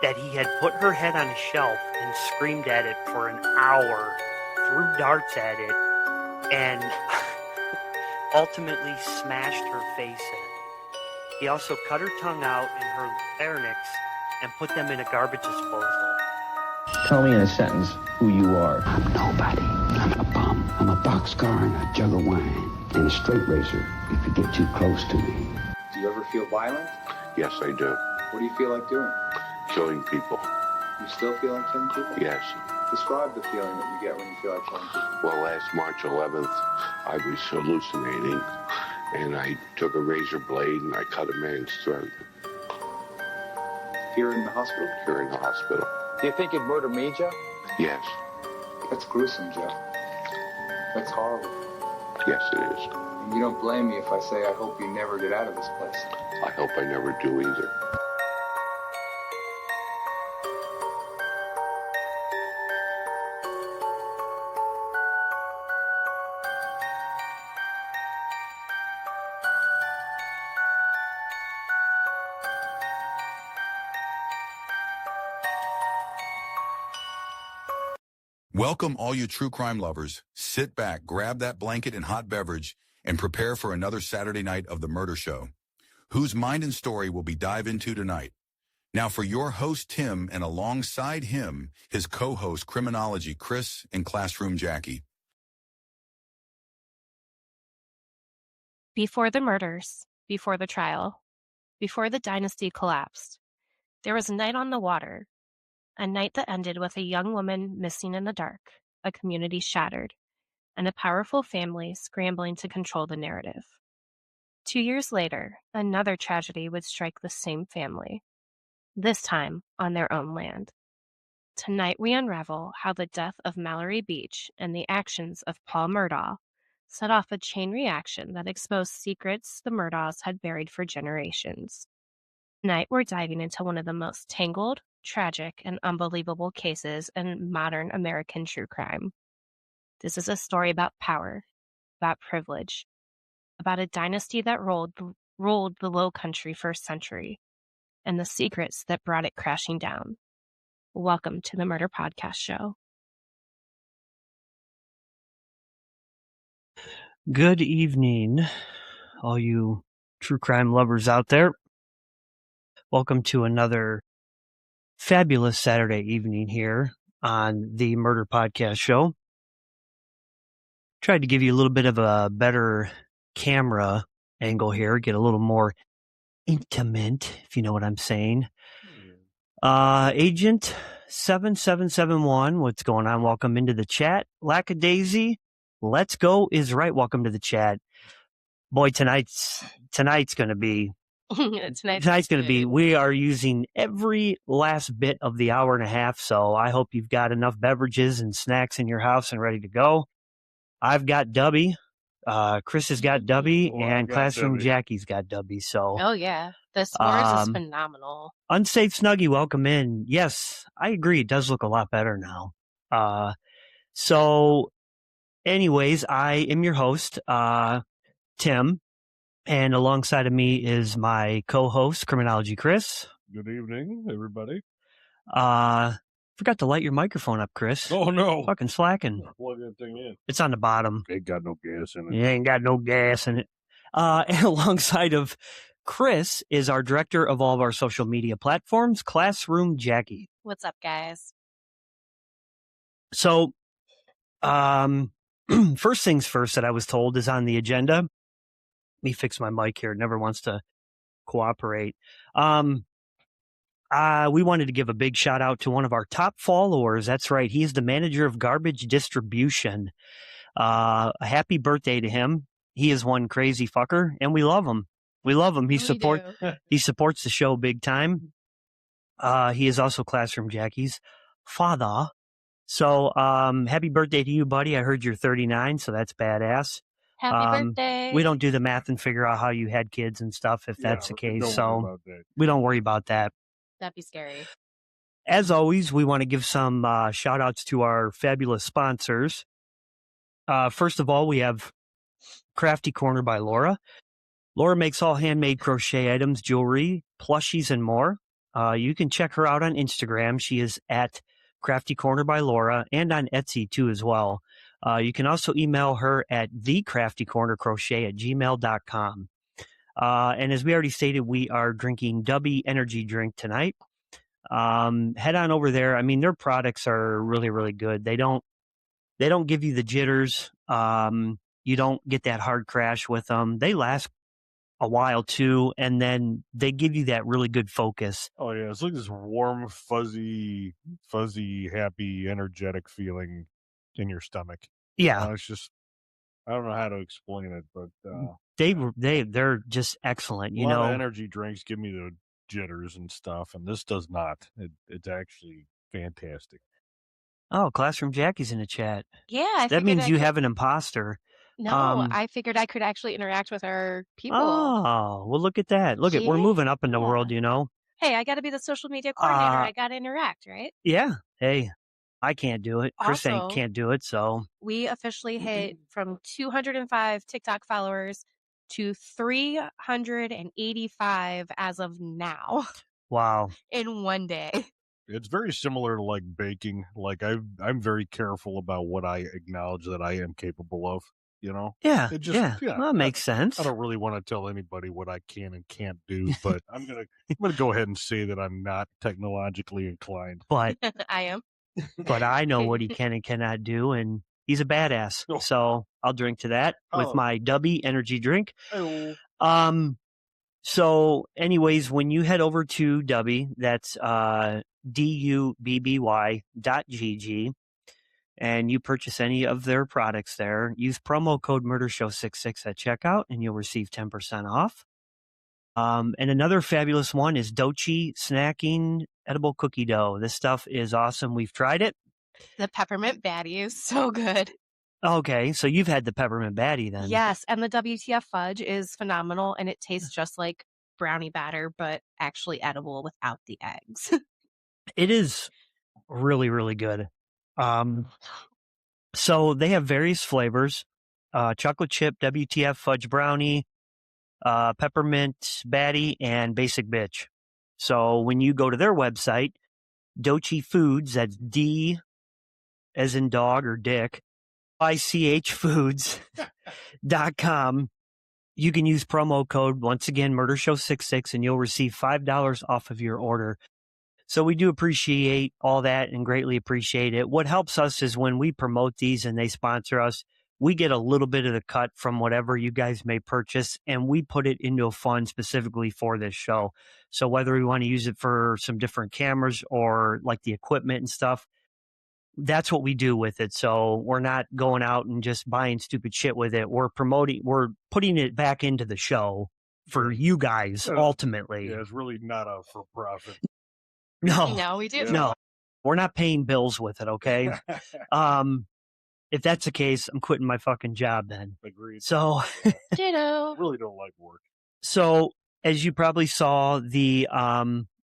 that he had put her head on a shelf and screamed at it for an hour, threw darts at it, and ultimately smashed her face in. He also cut her tongue out and her larynx and put them in a garbage disposal. Tell me in a sentence who you are. I'm nobody. I'm a bum. I'm a boxcar and a jug of wine. And a straight razor if you get too close to me. Do you ever feel violent? Yes, I do. What do you feel like doing? Killing people. You still feel like killing people? Yes. Describe the feeling that you get when you feel like killing people. Well, last March 11th, I was hallucinating, and I took a razor blade and I cut a man's throat. Here in the hospital? Here in the hospital. Do you think you'd murder me, Joe? Yes. That's gruesome, Joe. That's horrible. Yes, it is. And you don't blame me if I say I hope you never get out of this place. I hope I never do either. Welcome all you true crime lovers. Sit back, grab that blanket and hot beverage, and prepare for another Saturday night of The Murder Show. Whose mind and story will we dive into tonight? Now for your host, Tim, and alongside him, his co-host, Criminology, Chris, and Classroom Jackie. Before the murders, before the trial, before the dynasty collapsed, there was a night on the water. A night that ended with a young woman missing in the dark, a community shattered, and a powerful family scrambling to control the narrative. 2 years later, another tragedy would strike the same family, this time on their own land. Tonight we unravel how the death of Mallory Beach and the actions of Paul Murdaugh set off a chain reaction that exposed secrets the Murdaughs had buried for generations. Tonight we're diving into one of the most tangled, tragic, and unbelievable cases in modern American true crime. This is a story about power, about privilege, about a dynasty that ruled the Low Country for a century, and the secrets that brought it crashing down. Welcome to the Murder Podcast Show. Good evening, all you true crime lovers out there. Welcome to another fabulous Saturday evening here on the Murder Podcast Show. Tried to give you a little bit of a better camera angle here, get a little more intimate, if you know what I'm saying. Agent 7771, what's going on? Welcome into the chat. Lackadaisy, let's go is right. Welcome to the chat. Boy, tonight's going to be Tonight's going to be, we are using every last bit of the hour and a half, so I hope you've got enough beverages and snacks in your house and ready to go. I've got Dubby, Chris has got Dubby, and Classroom Dubby. Jackie's got Dubby, so. Oh, yeah. The s'mores is phenomenal. Unsafe Snuggie, welcome in. Yes, I agree. It does look a lot better now. So, anyways, I am your host, Tim. And alongside of me is my co-host, Criminology Chris. Good evening, everybody. Forgot to light your microphone up, Chris. Oh, no. Fucking slacking. Plug that thing in. It's on the bottom. Ain't got no gas in it. You ain't got no gas in it. And alongside of Chris is our director of all of our social media platforms, Classroom Jackie. What's up, guys? So, first things first that I was told is on the agenda. Let me fix my mic here. It never wants to cooperate. We wanted to give a big shout out to one of our top followers. That's right. He's the manager of garbage distribution. A happy birthday to him. He is one crazy fucker, and we love him. We love him. He supports the show big time. He is also Classroom Jackie's father. So, happy birthday to you, buddy. I heard you're 39, so that's badass. Happy birthday. We don't do the math and figure out how you had kids and stuff if that's the case. So we don't worry about that. That'd be scary. As always, we want to give some shout outs to our fabulous sponsors. First of all, we have Crafty Corner by Laura. Laura makes all handmade crochet items, jewelry, plushies, and more. You can check her out on Instagram. She is at Crafty Corner by Laura, and on Etsy too as well. You can also email her at thecraftycornercrochet@gmail.com. And as we already stated, we are drinking Dubby Energy Drink tonight. Head on over there. I mean, their products are really, really good. They don't give you the jitters. You don't get that hard crash with them. They last a while too, and then they give you that really good focus. Oh yeah, it's like this warm, fuzzy, happy, energetic feeling in your stomach. Yeah, It's just, I don't know how to explain it, but they're just excellent. a lot of energy drinks give me the jitters and stuff, and this does not. It's actually fantastic. Oh, Classroom Jackie's in the chat. Yeah, That means you have an imposter. No, I figured I could actually interact with our people. Oh, well, look at that. Look at, we're moving up in the world, you know? Hey, I got to be the social media coordinator. I got to interact, right? Yeah. Hey, I can't do it. Chris Also, can't do it, so. We officially hit from 205 TikTok followers to 385 as of now. Wow. In one day. It's very similar to like baking. Like I'm very careful about what I acknowledge that I am capable of. You know? Yeah. It just, Well, that makes sense. I don't really want to tell anybody what I can and can't do, but I'm gonna go ahead and say that I'm not technologically inclined. But I am. But I know what he can and cannot do, and he's a badass. Oh. So I'll drink to that with my Dubby Energy Drink. Oh. So anyways, when you head over to Dubby, that's DUBBY.GG, and you purchase any of their products there, use promo code MurderShow66 at checkout, and you'll receive 10% off. And another fabulous one is Dochi Snacking Edible Cookie Dough. This stuff is awesome. We've tried it. The peppermint baddie is so good. Okay, so you've had the peppermint baddie then. Yes, and the WTF fudge is phenomenal, and it tastes just like brownie batter, but actually edible without the eggs. It is really, really good. So they have various flavors, chocolate chip, WTF fudge brownie, peppermint baddie, and basic bitch. So when you go to their website, Dochi Foods, that's D as in dog or dick, ICHfoods.com, you can use promo code, once again, MurderShow66, and you'll receive $5 off of your order. So we do appreciate all that and greatly appreciate it. What helps us is when we promote these and they sponsor us, we get a little bit of the cut from whatever you guys may purchase, and we put it into a fund specifically for this show. So whether we want to use it for some different cameras or like the equipment and stuff, that's what we do with it. So we're not going out and just buying stupid shit with it. We're putting it back into the show for you guys ultimately. Yeah, it's really not a for profit. No, we do. No, we're not paying bills with it. Okay. If that's the case, I'm quitting my fucking job then. Agreed. So, ditto. Really don't like work. So as you probably saw, the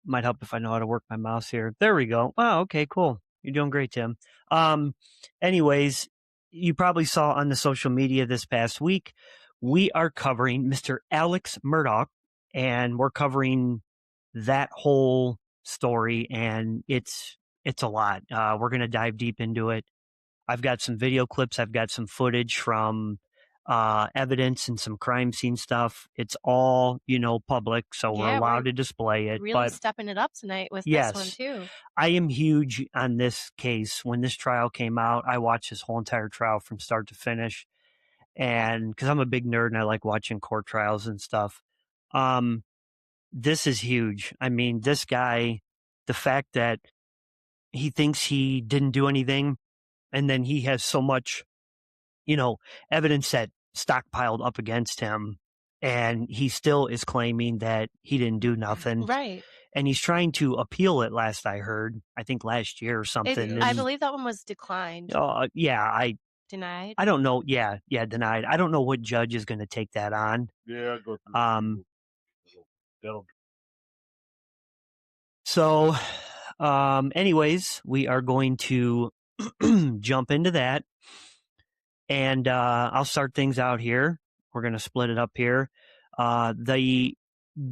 might help if I know how to work my mouse here. There we go. Wow. Okay. Cool. You're doing great, Tim. Anyways, you probably saw on the social media this past week, we are covering Mr. Alex Murdaugh, and we're covering that whole story, and it's a lot. We're going to dive deep into it. I've got some video clips. I've got some footage from evidence and some crime scene stuff. It's all, public, so we're allowed to display it. Really but stepping it up tonight with yes, this one too. I am huge on this case. When this trial came out, I watched this whole entire trial from start to finish, and because I'm a big nerd and I like watching court trials and stuff. This is huge. I mean, this guy, the fact that he thinks he didn't do anything, and then he has so much, evidence that stockpiled up against him, and he still is claiming that he didn't do nothing. Right. And he's trying to appeal it, last I heard. I think last year or something. I believe that one was declined. Denied? I don't know. Yeah, denied. I don't know what judge is going to take that on. Yeah, go through. So, anyways, we are going to jump into that, and I'll start things out here. We're going to split it up here. The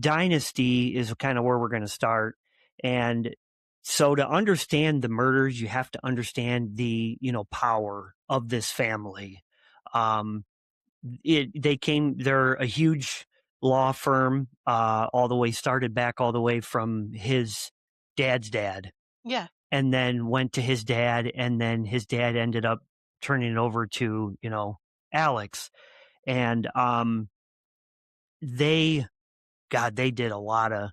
dynasty is kind of where we're going to start, And so to understand the murders, you have to understand the, power of this family. They're a huge law firm, started back all the way from his dad's dad. Yeah. And then went to his dad, and then his dad ended up turning it over to, Alex. And they did a lot of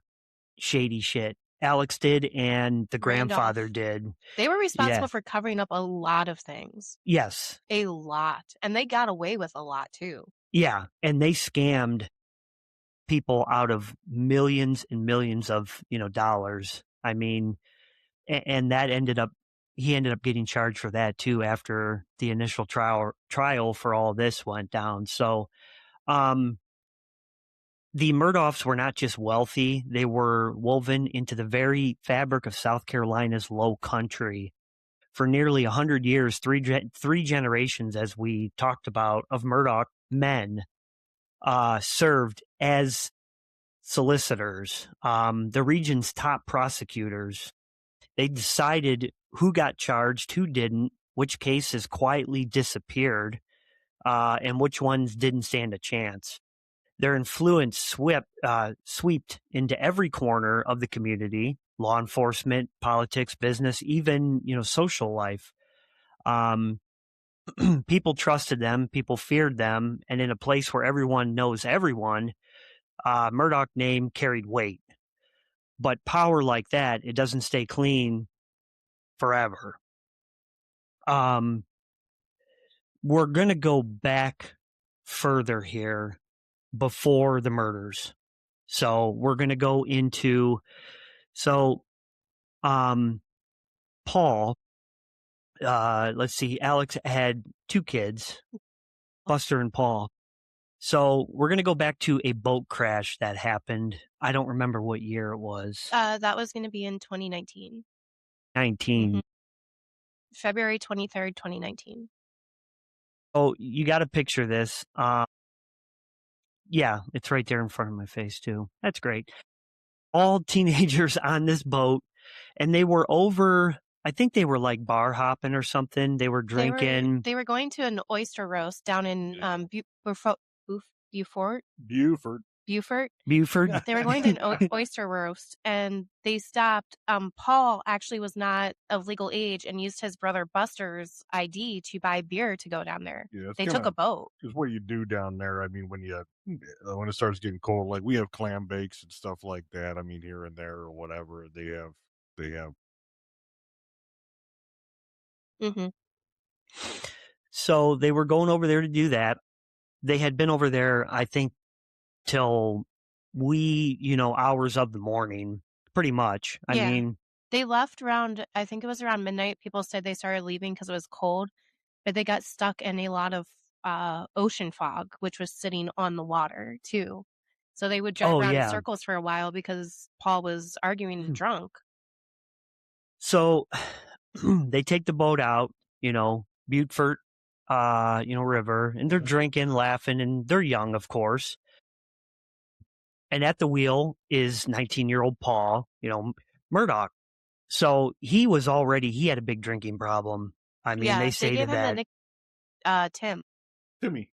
shady shit. Alex did, and the grandfather Randolph. did. They were responsible Yeah. for covering up a lot of things. Yes. A lot. And they got away with a lot too. Yeah. And they scammed people out of millions and millions of, dollars. I mean, and that he ended up getting charged for that too after the initial trial for all this went down. So, the Murdaughs were not just wealthy, they were woven into the very fabric of South Carolina's low country. For nearly 100 years, three generations, as we talked about, of Murdaugh men served as solicitors, the region's top prosecutors. They decided who got charged, who didn't, which cases quietly disappeared, and which ones didn't stand a chance. Their influence swept into every corner of the community: law enforcement, politics, business, even social life. People trusted them, people feared them, and in a place where everyone knows everyone, Murdaugh name carried weight. But power like that, it doesn't stay clean forever. We're going to go back further here before the murders. So we're going to go into, Paul, let's see, Alex had two kids, Buster and Paul. So we're going to go back to a boat crash that happened. I don't remember what year it was. That was going to be in 2019. 19. Mm-hmm. February 23rd, 2019. Oh, you got to picture this. Yeah, it's right there in front of my face too. That's great. All teenagers on this boat, and they were over, I think they were like bar hopping or something. They were drinking. They were going to an oyster roast down in Beaufort. They were going to an oyster roast, and they stopped. Paul actually was not of legal age and used his brother Buster's ID to buy beer to go down there. Yeah, they took a boat. It's what you do down there. I mean, when it starts getting cold, like we have clam bakes and stuff like that. I mean, here and there or whatever they have. Mm-hmm. So they were going over there to do that. They had been over there, I think, till hours of the morning, pretty much. Yeah. I mean, they left around, I think it was around midnight. People said they started leaving because it was cold, but they got stuck in a lot of ocean fog, which was sitting on the water too. So they would drive around in circles for a while because Paul was arguing and drunk. So they take the boat out, Beaufort, river, and they're drinking, laughing, and they're young, of course. And at the wheel is 19-year-old Paul, Murdaugh. So he had a big drinking problem. I mean, they say that. Timmy.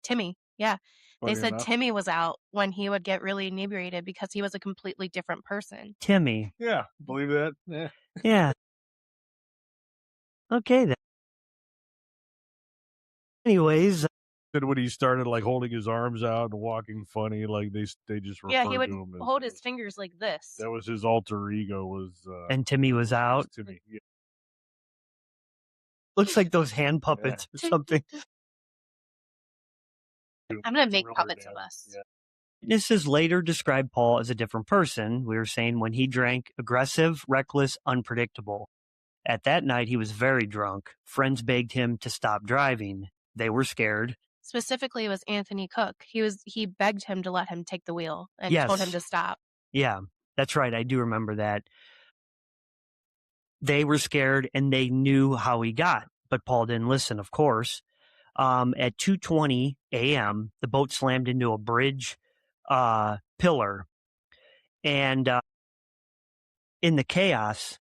Yeah. They said Timmy was out when he would get really inebriated because he was a completely different person. Timmy. Yeah. Believe that? Yeah. Yeah. Okay, then. Anyways. When he started like holding his arms out and walking funny, like they just referred he would to him hold his fingers like this. That was his alter ego. And Timmy was out. Timmy. Yeah. Looks like those hand puppets or something. I'm gonna make puppets of us. Yeah. Witnesses later described Paul as a different person. We were saying when he drank, aggressive, reckless, unpredictable. At that night, he was very drunk. Friends begged him to stop driving. They were scared. Specifically, it was Anthony Cook. He begged him to let him take the wheel and told him to stop. Yeah, that's right. I do remember that. They were scared and they knew how he got, but Paul didn't listen, of course. At 2:20 a.m., the boat slammed into a bridge pillar, and in the chaos,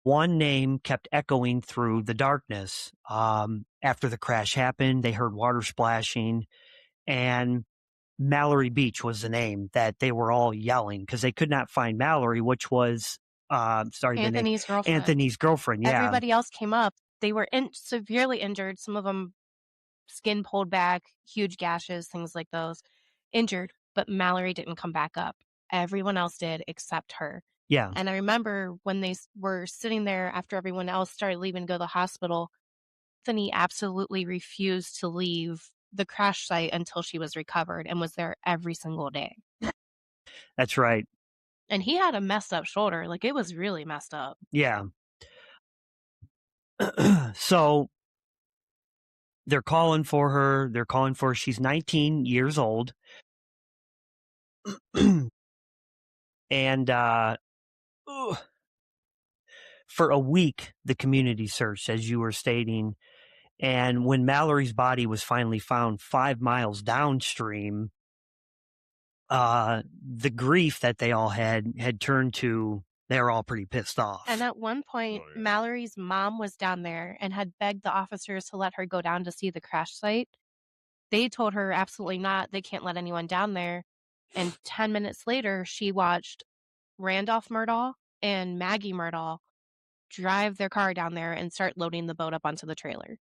one name kept echoing through the darkness. After the crash happened, they heard water splashing, and Mallory Beach was the name that they were all yelling because they could not find Mallory, which was Anthony's girlfriend. Anthony's girlfriend. Yeah, everybody else came up. They were severely injured. Some of them skin pulled back, huge gashes, things like those, injured. But Mallory didn't come back up. Everyone else did except her. Yeah. And I remember when they were sitting there after everyone else started leaving to go to the hospital, Anthony absolutely refused to leave the crash site until she was recovered and was there every single day. That's right. And he had a messed up shoulder. Like, it was really messed up. Yeah. So they're calling for her. She's 19 years old. And for a week, the community searched, as you were stating. And when Mallory's body was finally found 5 miles downstream, the grief that they all had turned to, they were all pretty pissed off. And at one point, Mallory's mom was down there and had begged the officers to let her go down to see the crash site. They told her absolutely not. They can't let anyone down there. And 10 minutes later, she watched Randolph Murdaugh and Maggie Murdaugh drive their car down there and start loading the boat up onto the trailer.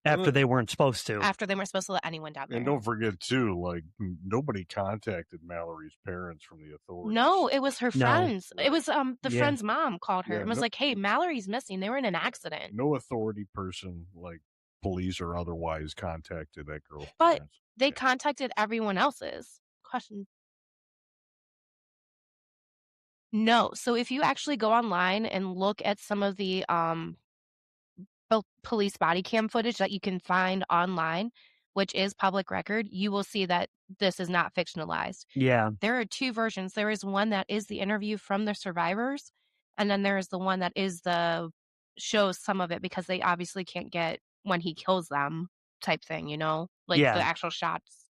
After they weren't supposed to. After they weren't supposed to let anyone down there. And don't forget, too, like, nobody contacted Mallory's parents from the authorities. No, it was her friends. Right. It was the friend's mom called her and was like, hey, Mallory's missing. They were in an accident. No authority person, like police or otherwise, contacted that girl's But parents. they contacted everyone else's. Question. No. So if you actually go online and look at some of the police body cam footage that you can find online, which is public record, you will see that this is not fictionalized. Yeah. There are two versions. There is one that is the interview from the survivors, and then there is the one that is shows some of it because they obviously can't get when he kills them type thing, the actual shots.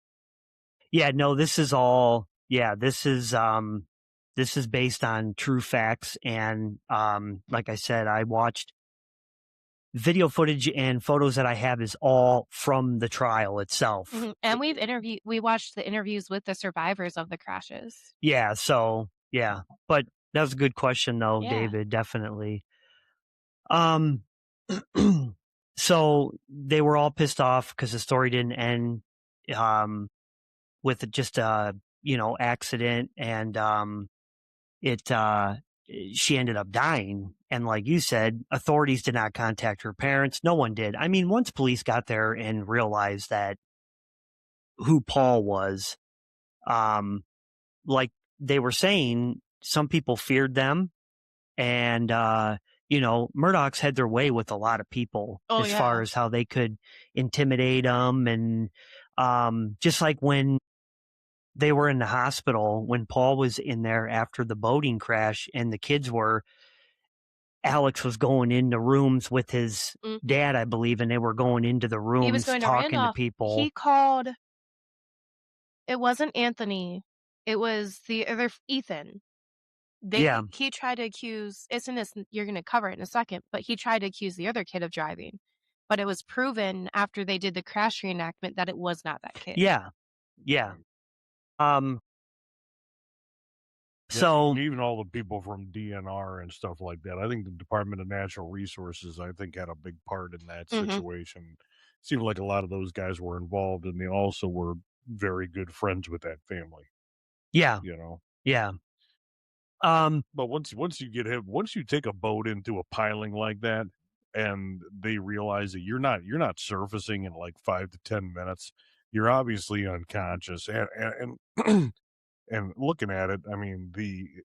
Yeah, no, this is all, this is based on true facts. And like I said, I watched video footage and photos that I have is all from the trial itself. Mm-hmm. And we watched the interviews with the survivors of the crashes. Yeah. So, yeah, but that was a good question though, David, definitely. So they were all pissed off because the story didn't end, with just accident, and she ended up dying. And like you said, authorities did not contact her parents. No one did. I mean, once police got there and realized that who Paul was, like they were saying, some people feared them, and Murdaugh's had their way with a lot of people as far as how they could intimidate them. And just like when they were in the hospital, when Paul was in there after the boating crash and the kids were, Alex was going into rooms with his dad, I believe, and they were going into the rooms talking to people. He called, it wasn't Anthony, it was the other Ethan. He tried to accuse, you're going to cover it in a second, but he tried to accuse the other kid of driving. But it was proven after they did the crash reenactment that it was not that kid. Yeah. Yeah. So even all the people from DNR and stuff like that, I think the Department of Natural Resources, had a big part in that situation. Seemed like a lot of those guys were involved, and they also were very good friends with that family. Yeah. Yeah. But once you take a boat into a piling like that, and they realize that you're not surfacing in like 5 to 10 minutes, you're obviously unconscious, and and looking at it, I mean,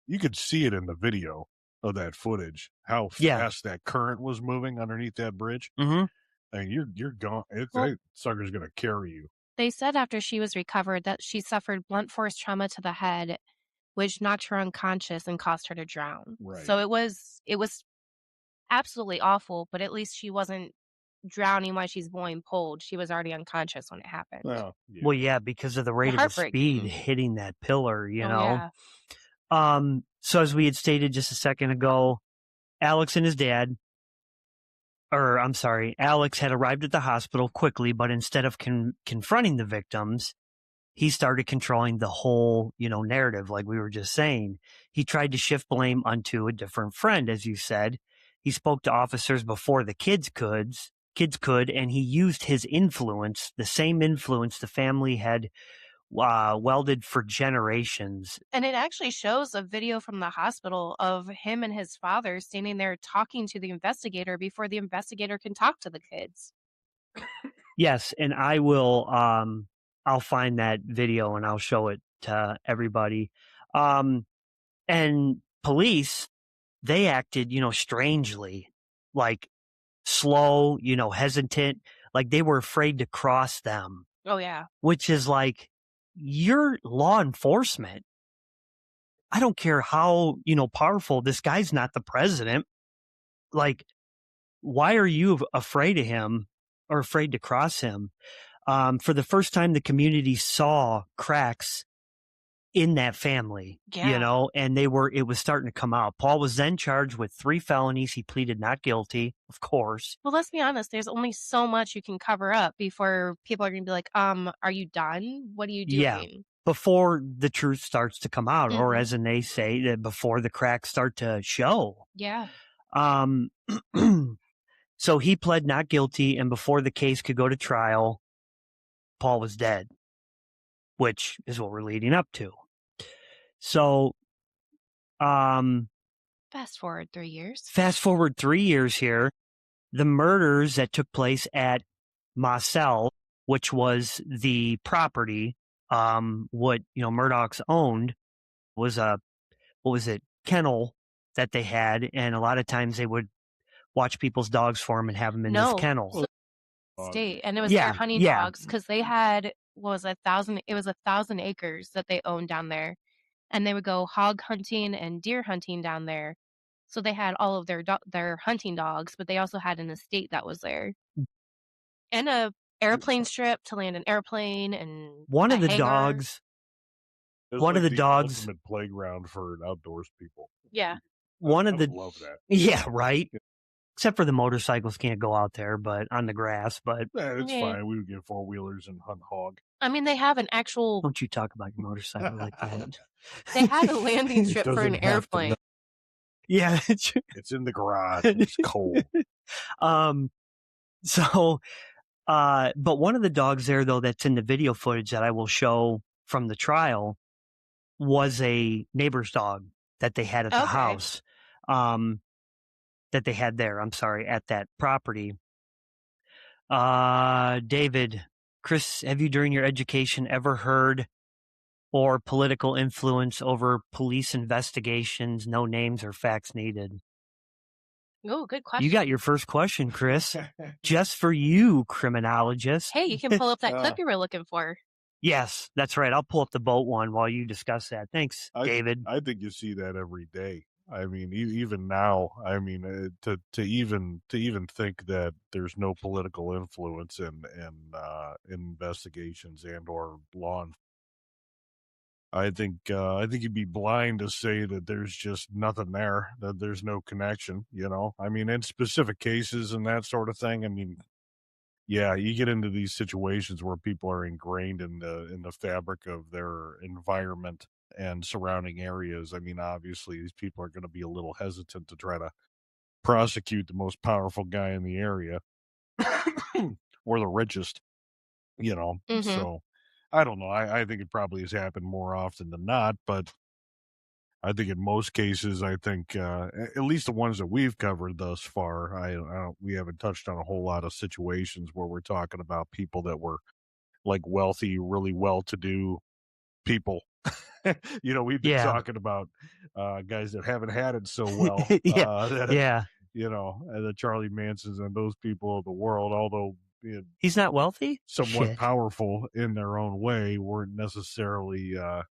you could see it in the video of that footage how fast that current was moving underneath that bridge. Mm-hmm. I mean, you're gone. That sucker's gonna carry you. They said after she was recovered that she suffered blunt force trauma to the head, which knocked her unconscious and caused her to drown. Right. So it was absolutely awful, but at least she wasn't drowning while she's being pulled. She was already unconscious when it happened. Well, yeah, because of the rate of the speed hitting that pillar, So as we had stated just a second ago, Alex and his dad, Alex had arrived at the hospital quickly, but instead of confronting the victims, he started controlling the whole, narrative, like we were just saying. He tried to shift blame onto a different friend, as you said. He spoke to officers before the kids could, and he used his influence, the same influence the family had welded for generations. And it actually shows a video from the hospital of him and his father standing there talking to the investigator before the investigator can talk to the kids. Yes, and I will I'll find that video and I'll show it to everybody. And police, they acted, strangely, like slow, hesitant, like they were afraid to cross them. Oh, yeah. Which is like, you're law enforcement. I don't care how, powerful, this guy's not the president. Like, why are you afraid of him or afraid to cross him? For the first time, the community saw cracks in that family, and it was starting to come out. Paul was then charged with 3 felonies. He pleaded not guilty, of course. Well, let's be honest. There's only so much you can cover up before people are going to be like, are you done? What are you doing? Yeah, before the truth starts to come out, or as they say, that before the cracks start to show. Yeah. So he pled not guilty, and before the case could go to trial, Paul was dead, which is what we're leading up to. So, fast forward 3 years. Fast forward 3 years here. The murders that took place at Marcel, which was the property, what Murdaugh's owned, was kennel that they had, and a lot of times they would watch people's dogs for them and have them in this kennel. State, and it was their hunting dogs, because they had 1,000 acres that they owned down there, and they would go hog hunting and deer hunting down there. So they had all of their hunting dogs, but they also had an estate that was there, and a airplane strip to land an airplane, and one of the dogs. One of the dogs, ultimate playground for outdoors people. Yeah, one of the love that. Yeah, right. Except for the motorcycles can't go out there, but on the grass. But it's fine. We would get 4-wheelers and hunt hog. I mean, they have an actual. Don't you talk about your motorcycle like that? They had a landing strip for an airplane. Yeah, it's in the garage. It's cold. So, but one of the dogs there, though, that's in the video footage that I will show from the trial, was a neighbor's dog that they had at the house. That they had there, at that property. David, Chris, have you during your education ever heard or political influence over police investigations, no names or facts needed? Oh, good question. You got your first question, Chris. Just for you, criminologist. Hey, you can pull up that clip you were looking for. Yes, that's right. I'll pull up the boat one while you discuss that. Thanks, David. I think you see that every day. I mean, even now, I mean, to even think that there's no political influence in investigations and or law enforcement, I think you'd be blind to say that there's just nothing there, that there's no connection. I mean, in specific cases and that sort of thing. I mean, yeah, you get into these situations where people are ingrained in the fabric of their environment and surrounding areas. I mean, obviously, these people are going to be a little hesitant to try to prosecute the most powerful guy in the area or the richest, So I don't know. I think it probably has happened more often than not, but I think in most cases, I think at least the ones that we've covered thus far, we haven't touched on a whole lot of situations where we're talking about people that were like wealthy, really well-to-do people. We've been talking about guys that haven't had it so well. The Charlie Mansons and those people of the world, although he's not wealthy, somewhat powerful in their own way, weren't necessarily a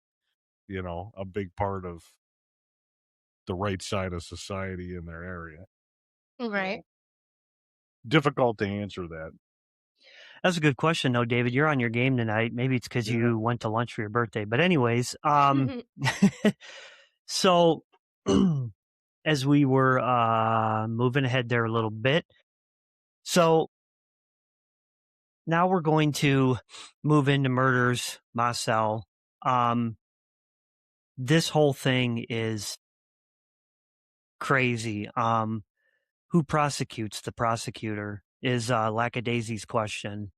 big part of the right side of society in their area. Right. Difficult to answer that. That's a good question, though, David. You're on your game tonight. Maybe it's because you went to lunch for your birthday. But anyways, So as we were moving ahead there a little bit, so now we're going to move into murders, Marcel. This whole thing is crazy. Who prosecutes the prosecutor is Lackadaisy's question.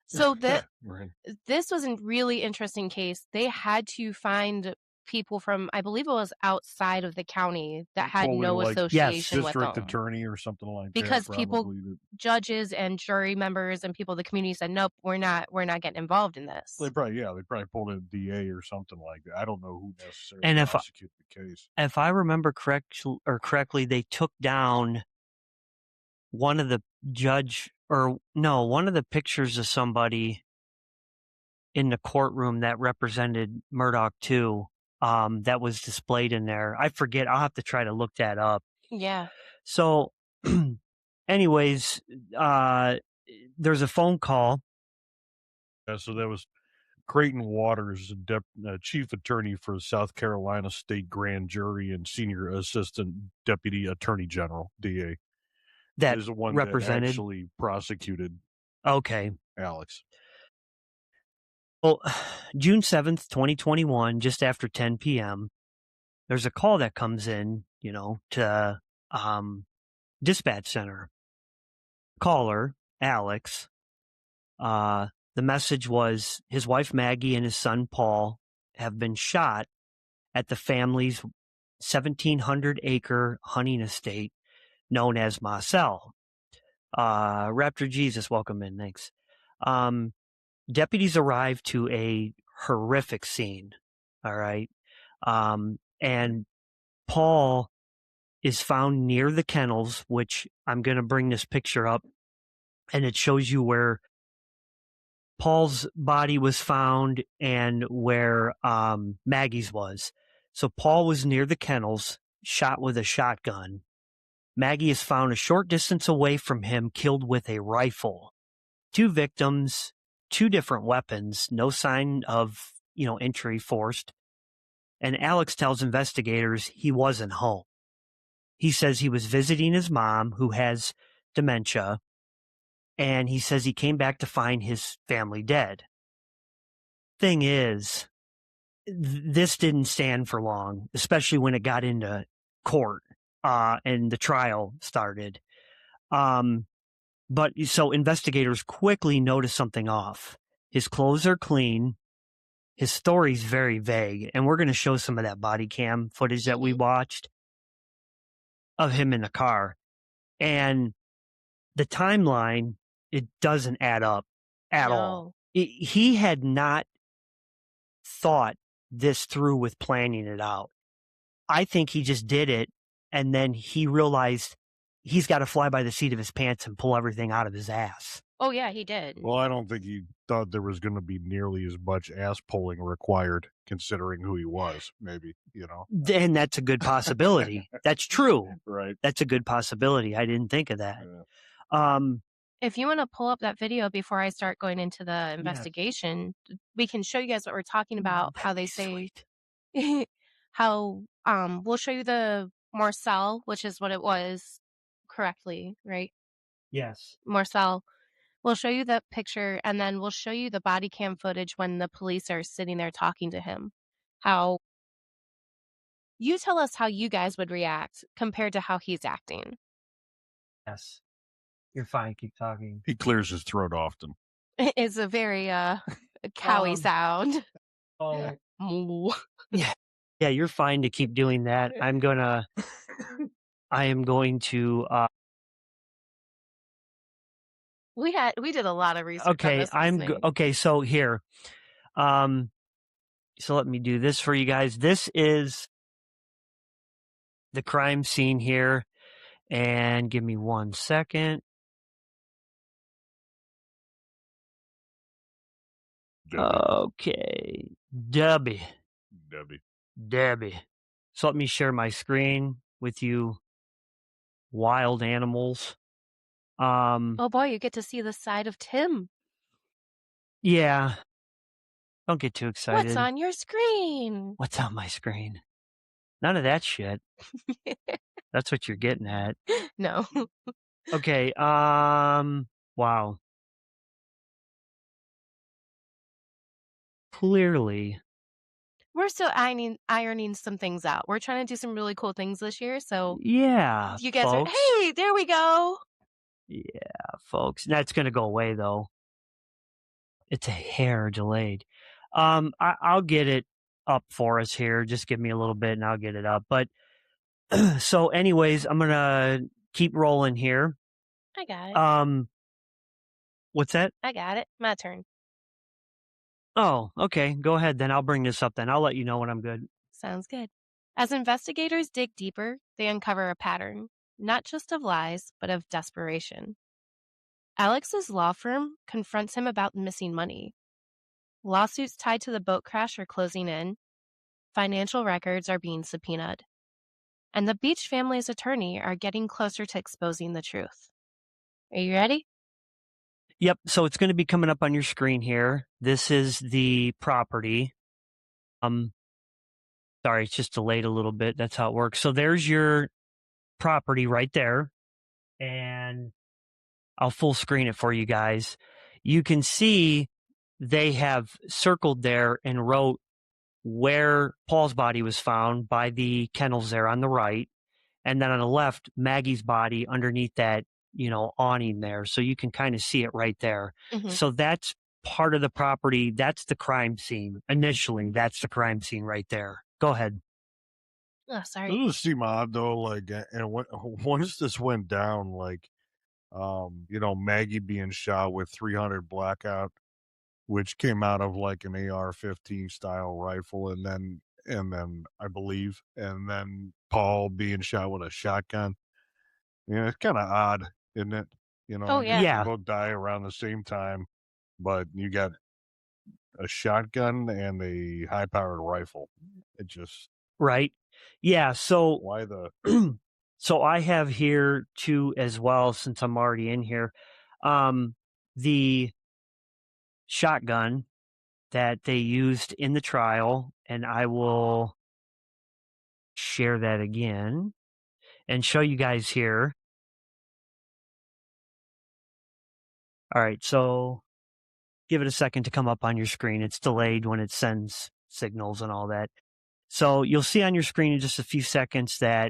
So Right. this was a really interesting case. They had to find people from, I believe it was outside of the county that had Probably no like association with district them. attorney or something like Because that. people, Probably that- judges and jury members and people in the community said, nope, we're not getting involved in this. they probably pulled in a DA or something like that. I don't know who necessarily And prosecuted the case. If I remember correctly, they took down one of the one of the pictures of somebody in the courtroom that represented Murdaugh too. That was displayed in there. I forget. I'll have to try to look that up. Yeah. So, anyways, there's a phone call. So that was Creighton Waters, chief attorney for South Carolina State Grand Jury and senior assistant deputy attorney general, DA. That is the one represented that actually prosecuted Okay. Alex. Well, June 7th, 2021, just after 10 p.m., there's a call that comes in, to dispatch center. Caller, Alex. The message was his wife Maggie and his son Paul have been shot at the family's 1,700-acre hunting estate known as Marcel. Raptor Jesus, welcome in. Thanks. Deputies arrived to a horrific scene. All right. And Paul is found near the kennels, which I'm going to bring this picture up, and it shows you where Paul's body was found and where Maggie's was. So Paul was near the kennels, shot with a shotgun. Maggie is found a short distance away from him, killed with a rifle. 2 victims, 2 different weapons, no sign of, entry forced. And Alex tells investigators he wasn't home. He says he was visiting his mom, who has dementia, and he says he came back to find his family dead. Thing is, this didn't stand for long, especially when it got into court and the trial started. But so investigators quickly noticed something off. His clothes are clean. His story's very vague. And we're going to show some of that body cam footage that we watched of him in the car. And the timeline, it doesn't add up at all. He had not thought this through with planning it out. I think he just did it, and then he realized he's got to fly by the seat of his pants and pull everything out of his ass. Oh, yeah, he did. Well, I don't think he thought there was going to be nearly as much ass pulling required, considering who he was, maybe, And that's a good possibility. That's true. Right. That's a good possibility. I didn't think of that. Yeah. If you want to pull up that video before I start going into the investigation, we can show you guys what we're talking about, how they say, how, we'll show you the Marcel, which is what it was correctly, right? Yes. Marcel. We'll show you the picture, and then we'll show you the body cam footage when the police are sitting there talking to him. How you tell us how you guys would react compared to how he's acting. Yes. You're fine. Keep talking. He clears his throat often. It's a very cowy sound. Oh. Yeah, you're fine to keep doing that. I am going to We did a lot of research. Okay, okay, so here. So let me do this for you guys. This is the crime scene here, and give me 1 second. Okay, Debbie. So let me share my screen with you, wild animals. Oh boy, you get to see the side of Tim. Yeah. Don't get too excited. What's on your screen? What's on my screen? None of that shit. That's what you're getting at. No. Okay. Wow. Clearly. We're still ironing some things out. We're trying to do some really cool things this year. So Yeah, you guys folks. hey, there we go. Yeah, folks. That's going to go away, though. It's a hair delayed. I'll get it up for us here. Just give me a little bit and I'll get it up. But so anyways, I'm going to keep rolling here. I got it. What's that? I got it. My turn. Oh, okay. Go ahead then. I'll bring this up then. I'll let you know when I'm good. Sounds good. As investigators dig deeper, they uncover a pattern, not just of lies, but of desperation. Alex's law firm confronts him about missing money. Lawsuits tied to the boat crash are closing in. Financial records are being subpoenaed. And the Beach family's attorney are getting closer to exposing the truth. Are you ready? Yep. So it's going to be coming up on your screen here. This is the property. Sorry, it's just delayed a little bit. That's how it works. So there's your property right there. And I'll full screen it for you guys. You can see they have circled there and wrote where Paul's body was found by the kennels there on the right. And then on the left, Maggie's body underneath that, awning there. So you can kind of see it right there. Mm-hmm. So that's part of the property. That's the crime scene. Initially, that's the crime scene right there. Go ahead. Oh, sorry. It does seem odd though, like, and once this went down, like, Maggie being shot with 300 blackout, which came out of like an AR-15 style rifle, and then I believe, and then Paul being shot with a shotgun. Yeah, it's kind of odd, isn't it? Oh, yeah. Yeah. They both die around the same time, but you got a shotgun and a high-powered rifle. It just right. Yeah. So why the so I have here too as well, since I'm already in here, the shotgun that they used in the trial, and I will share that again and show you guys here. All right, so give it a second to come up on your screen. It's delayed when it sends signals and all that. So you'll see on your screen in just a few seconds that's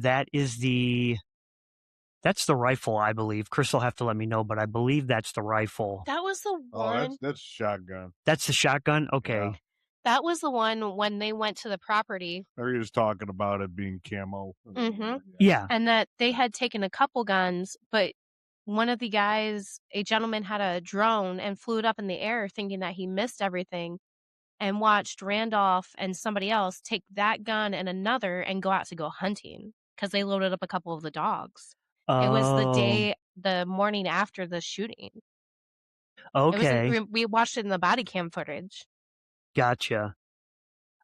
the rifle, I believe. Chris will have to let me know, but I believe that's the rifle. That was the one. Oh, that's shotgun. That's the shotgun? Okay. Yeah. That was the one when they went to the property. Or you're just talking about it being camo. Mm-hmm. Yeah. And that they had taken a couple guns, but one of the guys, a gentleman, had a drone and flew it up in the air thinking that he missed everything, and watched Randolph and somebody else take that gun and another and go out to go hunting because they loaded up a couple of the dogs. It was the morning after the shooting. Okay. We watched it in the body cam footage. Gotcha.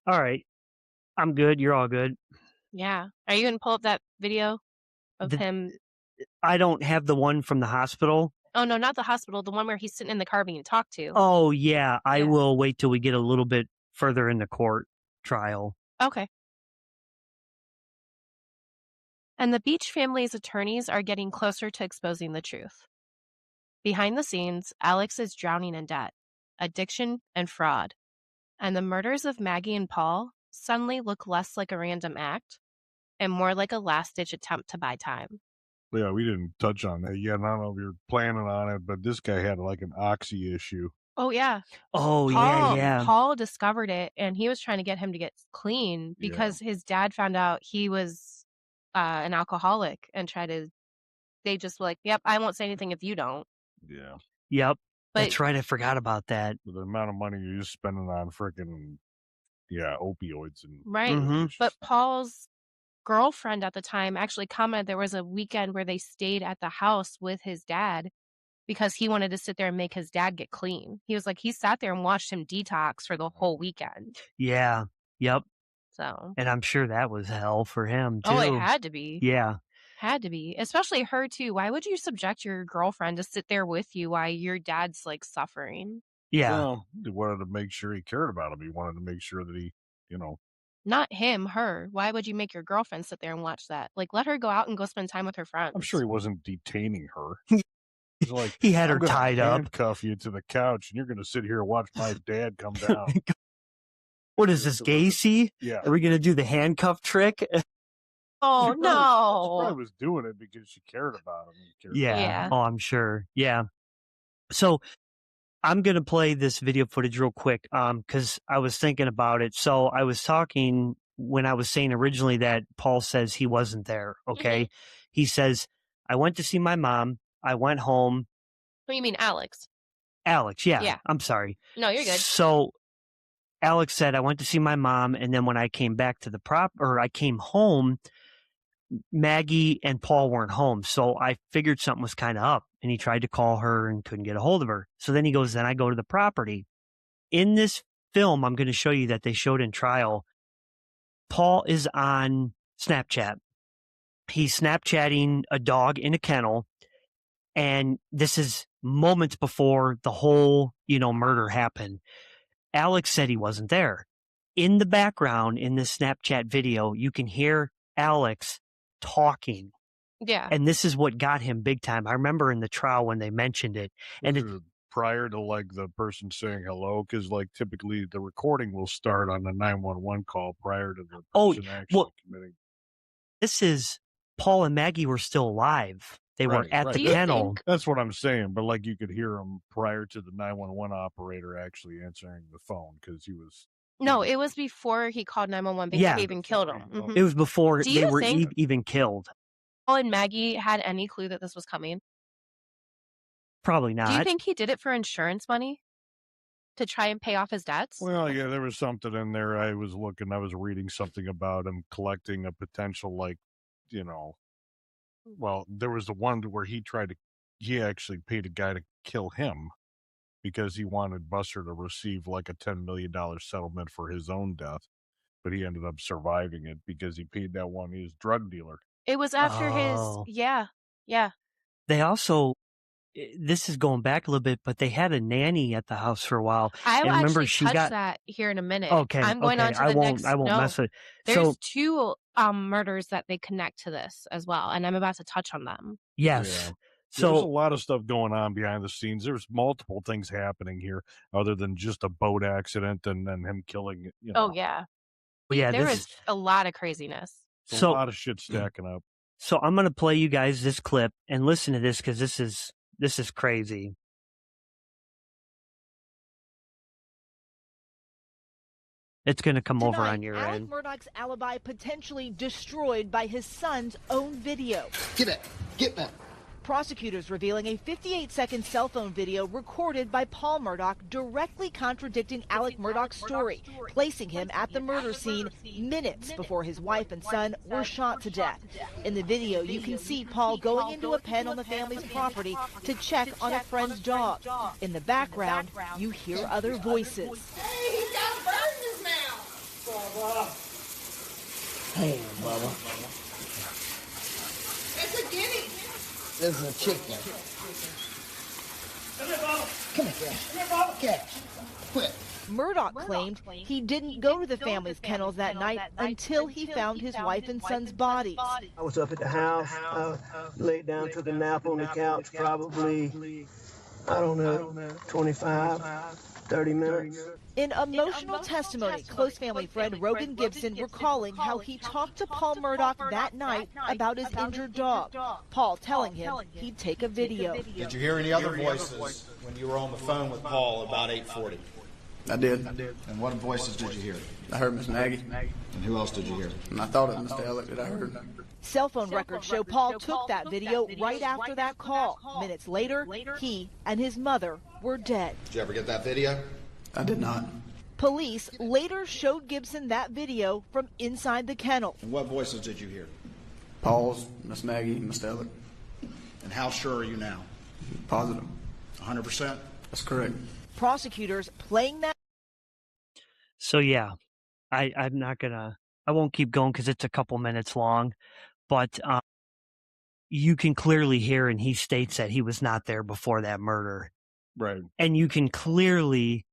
All right. I'm good. You're all good. Yeah. Are you going to pull up that video of him? I don't have the one from the hospital. Oh, no, not the hospital. The one where he's sitting in the car being talked to. Oh, yeah. I will wait till we get a little bit further in the court trial. Okay. And the Beach family's attorneys are getting closer to exposing the truth. Behind the scenes, Alex is drowning in debt, addiction, and fraud. And the murders of Maggie and Paul suddenly look less like a random act and more like a last-ditch attempt to buy time. Yeah, we didn't touch on that yet. I don't know if you're planning on it, but this guy had like an oxy issue. Oh, yeah. Oh, yeah. Paul discovered it, and he was trying to get him to get clean because his dad found out he was an alcoholic and they just were like, yep, I won't say anything if you don't. Yeah. Yep. That's right. I forgot about that. The amount of money you're just spending on freaking, opioids. Right. Mm-hmm. But Paul's girlfriend at the time actually commented there was a weekend where they stayed at the house with his dad because he wanted to sit there and make his dad get clean. He was like, he sat there and watched him detox for the whole weekend. Yeah. Yep. So. And I'm sure that was hell for him, too. Oh, it had to be. Yeah. Had to be. Especially her, too. Why would you subject your girlfriend to sit there with you while your dad's, like, suffering? Yeah. Well, he wanted to make sure he cared about him. He wanted to make sure that he, Not him, her. Why would you make your girlfriend sit there and watch that? Like, let her go out and go spend time with her friends. I'm sure he wasn't detaining her. He's like, He had her I'm gonna tied up. handcuff you to the couch, and you're going to sit here and watch my dad come down. What is this, Gacy? Yeah. Are we going to do the handcuff trick? Oh, She no. probably was doing it because she cared about him. Yeah. Oh, I'm sure. Yeah. So I'm going to play this video footage real quick because I was thinking about it. So I was talking when I was saying originally that Paul says he wasn't there, okay? He says, I went to see my mom. I went home. What do you mean, Alex? Alex, yeah. I'm sorry. No, you're good. So Alex said, I went to see my mom, and then when I came back to I came home, Maggie and Paul weren't home. So I figured something was kind of up, and he tried to call her and couldn't get a hold of her. So then he goes, then I go to the property. In this film, I'm going to show you that they showed in trial, Paul is on Snapchat. He's Snapchatting a dog in a kennel. And this is moments before the whole, murder happened. Alex said he wasn't there. In the background, in this Snapchat video, you can hear Alex talking. Yeah. And this is what got him big time. I remember in the trial when they mentioned it. And prior to the person saying hello, because typically the recording will start on the 911 call prior to the person actually committing. This is Paul and Maggie were still alive. They were at the kennel. That's what I'm saying. But you could hear him prior to the 911 operator actually answering the phone because he was. No, it was before he called 911 because they even killed him. Mm-hmm. It was before they were even killed. Paul and Maggie had any clue that this was coming? Probably not. Do you think he did it for insurance money? To try and pay off his debts? Well, yeah, there was something in there. I was reading something about him collecting a potential, well, there was the one where he actually paid a guy to kill him because he wanted Buster to receive a $10 million settlement for his own death. But he ended up surviving it because he paid that one. He was a drug dealer. It was after his, yeah. They also, this is going back a little bit, but they had a nanny at the house for a while. I will actually touch that here in a minute. Okay. I'm going on to the next. I won't mess with it. There's two murders that they connect to this as well, and I'm about to touch on them. Yes. Yeah. So there's a lot of stuff going on behind the scenes. There's multiple things happening here other than just a boat accident and then him killing. Oh, yeah. Yeah, there is a lot of craziness. A lot of shit stacking up. So I'm going to play you guys this clip and listen to this because this is crazy. It's going to come over on your Alec end. Murdaugh's alibi potentially destroyed by his son's own video. Get back. Get back. Prosecutors revealing a 58-second cell phone video recorded by Paul Murdaugh directly contradicting Alec Murdaugh's story, placing him at the murder scene minutes before his wife and son were shot to death. In the video, you can see Paul going into a pen on the family's property to check on a friend's dog. In the background, you hear other voices. Hey, he's got a bird in his mouth. Hey, Bubba. It's a guinea. This is a chicken. Come here, Cash. Cash. Quit. Murdaugh claimed he didn't go to the family's kennels that night until he found his wife and son's bodies. I was up at the house, laid down, took a nap on the couch, probably, 25, 30 minutes. In emotional testimony, close family friend Rogan Gibson recalling how he talked to Paul Murdaugh that night about his injured dog. Paul telling him he'd take a video. Did you hear any other voices when you were on the phone with Paul about 8:40? I did. And what voices did you hear? I heard Miss Maggie. And who else did you hear? And I thought it was Mr. Alec that I heard. Cell phone records show Paul took that video right after that call. Minutes later, he and his mother were dead. Did you ever get that video? I did not. Police later showed Gibson that video from inside the kennel. And what voices did you hear? Paul's, Miss Maggie, Mr. Alec. And how sure are you now? Positive. 100%? That's correct. Prosecutors playing that. So yeah, I won't keep going because it's a couple minutes long, but you can clearly hear, and he states that he was not there before that murder. Right. And you can clearly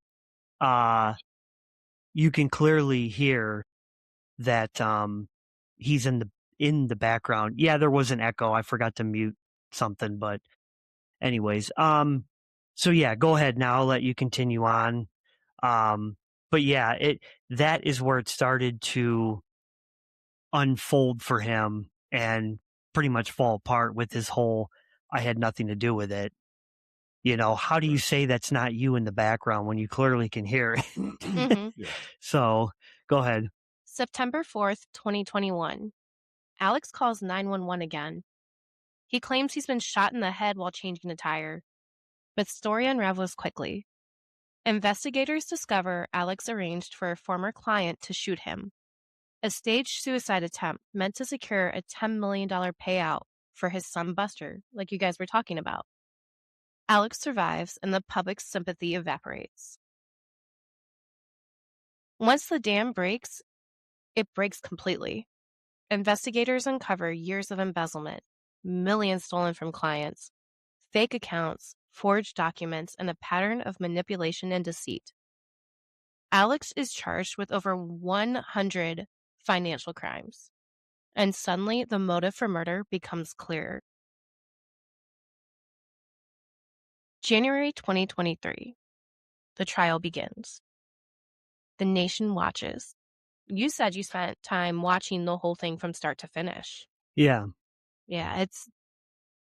hear that he's in the background. Yeah, there was an echo. I forgot to mute something, but anyways, so yeah, go ahead now. I'll let you continue on. But yeah, that is where it started to unfold for him and pretty much fall apart with his whole I had nothing to do with it. How do you say that's not you in the background when you clearly can hear it? Mm-hmm. Yeah. So go ahead. September 4th, 2021. Alex calls 911 again. He claims he's been shot in the head while changing a tire. But the story unravels quickly. Investigators discover Alex arranged for a former client to shoot him. A staged suicide attempt meant to secure a $10 million payout for his son Buster, like you guys were talking about. Alex survives and the public's sympathy evaporates. Once the dam breaks, it breaks completely. Investigators uncover years of embezzlement, millions stolen from clients, fake accounts, forged documents, and a pattern of manipulation and deceit. Alex is charged with over 100 financial crimes, and suddenly the motive for murder becomes clearer. January 2023. The trial begins. The nation watches. You said you spent time watching the whole thing from start to finish. Yeah. Yeah, it's...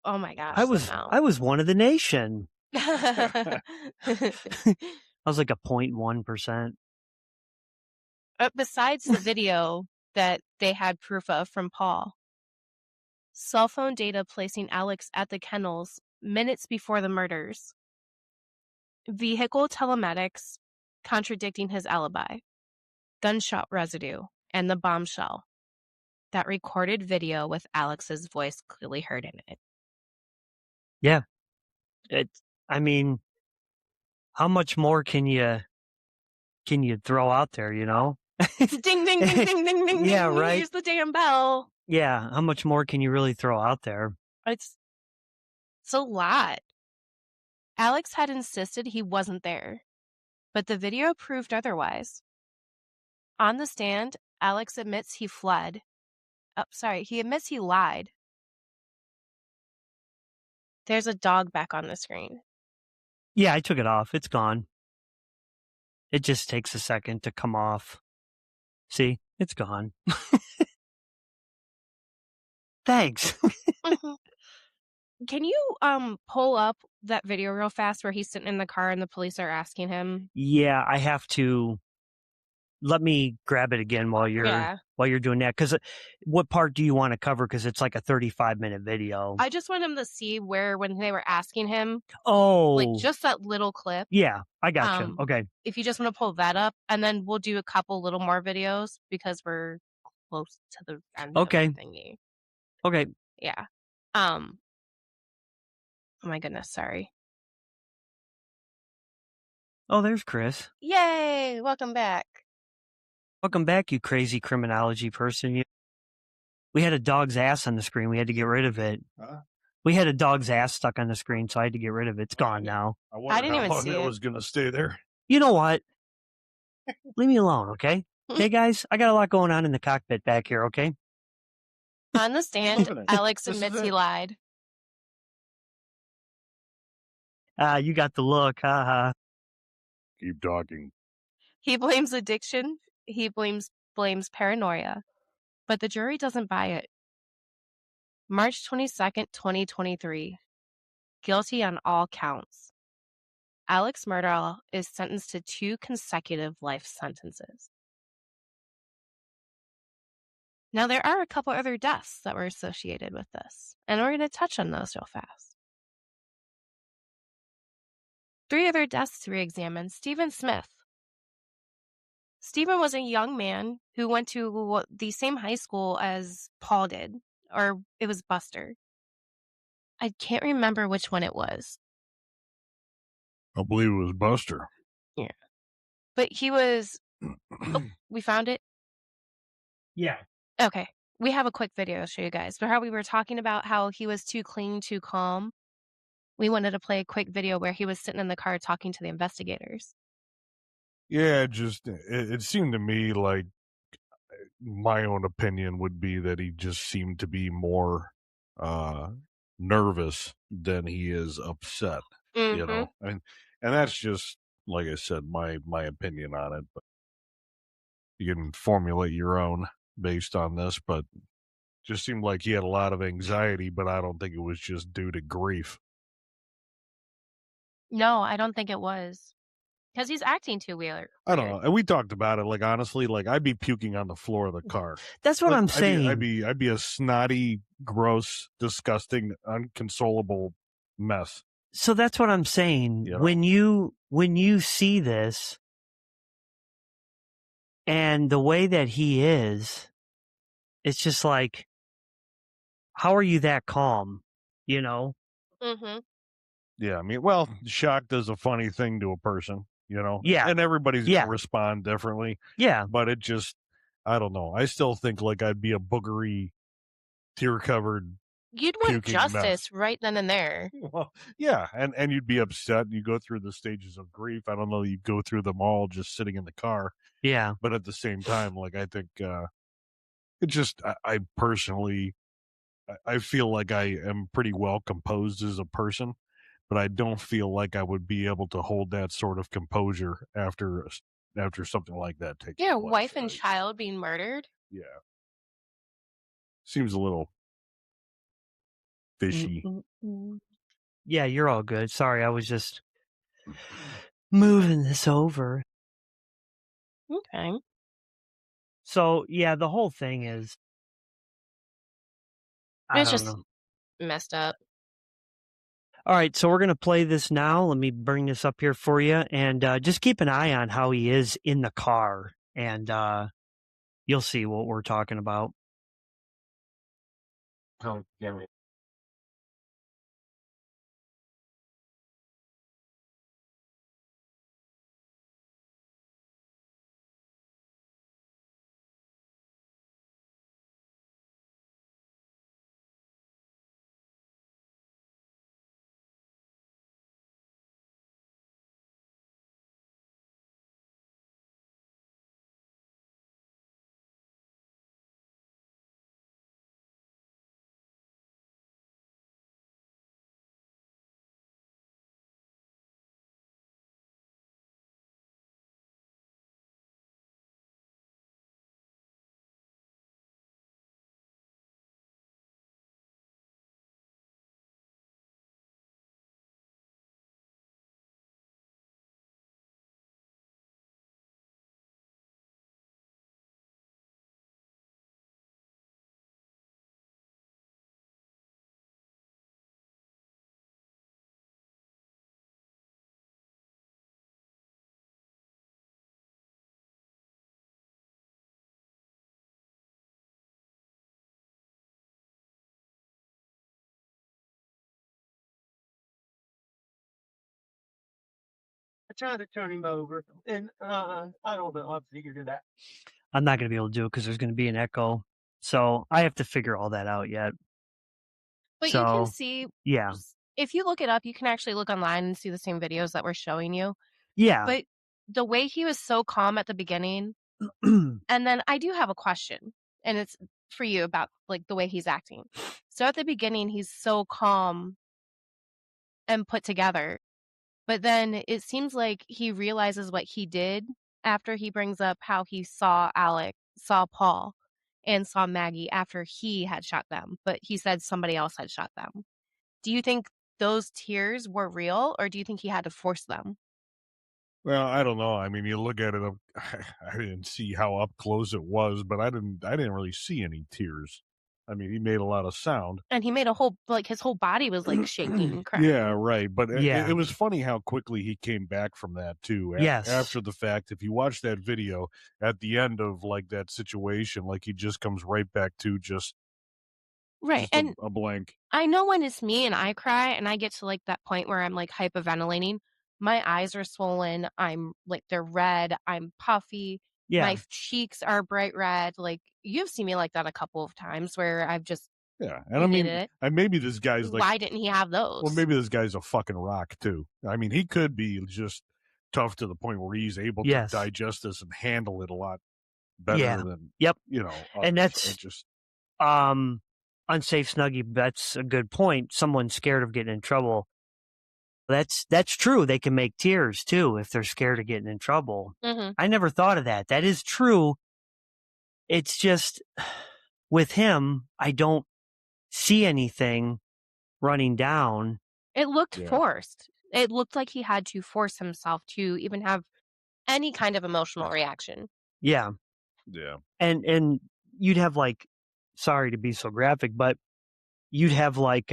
Oh my gosh. I was one of the nation. I was like a 0.1%. Besides the video that they had proof of from Paul, cell phone data placing Alex at the kennels minutes before the murders, vehicle telematics contradicting his alibi, gunshot residue, and the bombshell. That recorded video with Alex's voice clearly heard in it. Yeah. I mean, how much more can you throw out there, Ding, ding, ding, ding, ding, ding, yeah, ding. right. Here's the damn bell. Yeah, how much more can you really throw out there? It's a lot. Alex had insisted he wasn't there, but the video proved otherwise. On the stand, Alex admits he fled. He admits he lied. There's a dog back on the screen. Yeah, I took it off. It's gone. It just takes a second to come off. See, it's gone. Thanks. Mm-hmm. Can you pull up that video real fast where he's sitting in the car and the police are asking him? Yeah, I have to. Let me grab it again while you're doing that. Because what part do you want to cover? Because it's like a 35-minute video. I just want him to see when they were asking him. Oh, like just that little clip. Yeah, I got you. Okay. If you just want to pull that up, and then we'll do a couple little more videos because we're close to the end of the thingy. Okay. Yeah. Oh my goodness, sorry. Oh, there's Chris. Yay! Welcome back. Welcome back, you crazy criminology person. We had a dog's ass on the screen. We had to get rid of it. Huh? We had a dog's ass stuck on the screen, so I had to get rid of it. It's gone now. I didn't even see it. Was going to stay there. You know what? Leave me alone, okay? Hey, guys, I got a lot going on in the cockpit back here, okay? On the stand, Alex admits he lied. You got the look, haha. Keep talking. He blames addiction. He blames paranoia. But the jury doesn't buy it. March 22nd, 2023. Guilty on all counts. Alex Murdaugh is sentenced to 2 consecutive life sentences. Now, there are a couple other deaths that were associated with this, and we're going to touch on those real fast. 3 other deaths to re-examine. Stephen Smith. Stephen was a young man who went to the same high school as Paul did, or it was Buster. I can't remember which one it was. I believe it was Buster. Yeah. But he was... Oh, we found it? Yeah. Okay. We have a quick video to show you guys. But how we were talking about how he was too clean, too calm. We wanted to play a quick video where he was sitting in the car talking to the investigators. Yeah, it seemed to me like my own opinion would be that he just seemed to be more nervous than he is upset. Mm-hmm. You know, and that's just, like I said, my opinion on it. But you can formulate your own based on this. But just seemed like he had a lot of anxiety, but I don't think it was just due to grief. No, I don't think it was. Because he's acting too weird. I don't know. And we talked about it. Like, honestly, like, I'd be puking on the floor of the car. That's what Like, I'm saying. I'd be a snotty, gross, disgusting, unconsolable mess. So that's what I'm saying. You know? When you see this and the way that he is, it's just like, how are you that calm? You know? Mm-hmm. Yeah, I mean, well, shock does a funny thing to a person, you know? Yeah. And everybody's going to respond differently. Yeah. But it just, I don't know. I still think like I'd be a boogery, tear-covered, you'd want puking justice mess. right then and there. Well, yeah, and you'd be upset. You go through the stages of grief. I don't know. You go through them all just sitting in the car. Yeah. But at the same time, like, I think it just, I personally, I feel like I am pretty well composed as a person, but I don't feel like I would be able to hold that sort of composure after something like that takes Yeah, place. wife and child being murdered. Yeah. Seems a little fishy. Yeah, you're all good. Sorry, I was just moving this over. Okay. So, yeah, the whole thing is, I It's don't just know. messed up. All right, so we're going to play this now. Let me bring this up here for you. And just keep an eye on how he is in the car. And you'll see what we're talking about. Oh, yeah. I tried to turn him over, and I don't know. I figured it out. I'm not going to be able to do it because there's going to be an echo. So I have to figure all that out yet. But you can see, yeah. if you look it up, you can actually look online and see the same videos that we're showing you. Yeah. But the way he was so calm at the beginning, and then I do have a question, and it's for you about like the way he's acting. So at the beginning, he's so calm and put together. But then it seems like he realizes what he did after he brings up how he saw Paul, and saw Maggie after he had shot them. But he said somebody else had shot them. Do you think those tears were real, or do you think he had to force them? Well, I don't know. I mean, you look at it, I didn't see how up close it was, but I didn't really see any tears. I mean, he made a lot of sound. And he made his whole body was like shaking and crying. Yeah, right. But Yeah. it was funny how quickly he came back from that too. Yes. After the fact, if you watch that video at the end of like that situation, like he just comes right back to just Right. And a blank. I know when it's me and I cry and I get to like that point where I'm like hyperventilating, my eyes are swollen. I'm like, they're red. I'm puffy. Yeah. My cheeks are bright red. Like, you've seen me like that a couple of times where I've just Yeah, and I mean, it. and maybe this guy's like, why didn't he have those? Well, maybe this guy's a fucking rock too. I mean, he could be just tough to the point where he's able to Yes. digest this and handle it a lot better than and others. that's unsafe snuggie. That's a good point. Someone's scared of getting in trouble. That's true. They can make tears too if they're scared of getting in trouble. Mm-hmm. I never thought of that. That is true. It's just with him, I don't see anything running down. It looked forced. It looked like he had to force himself to even have any kind of emotional reaction. Yeah. Yeah. And you'd have like, sorry to be so graphic, but you'd have like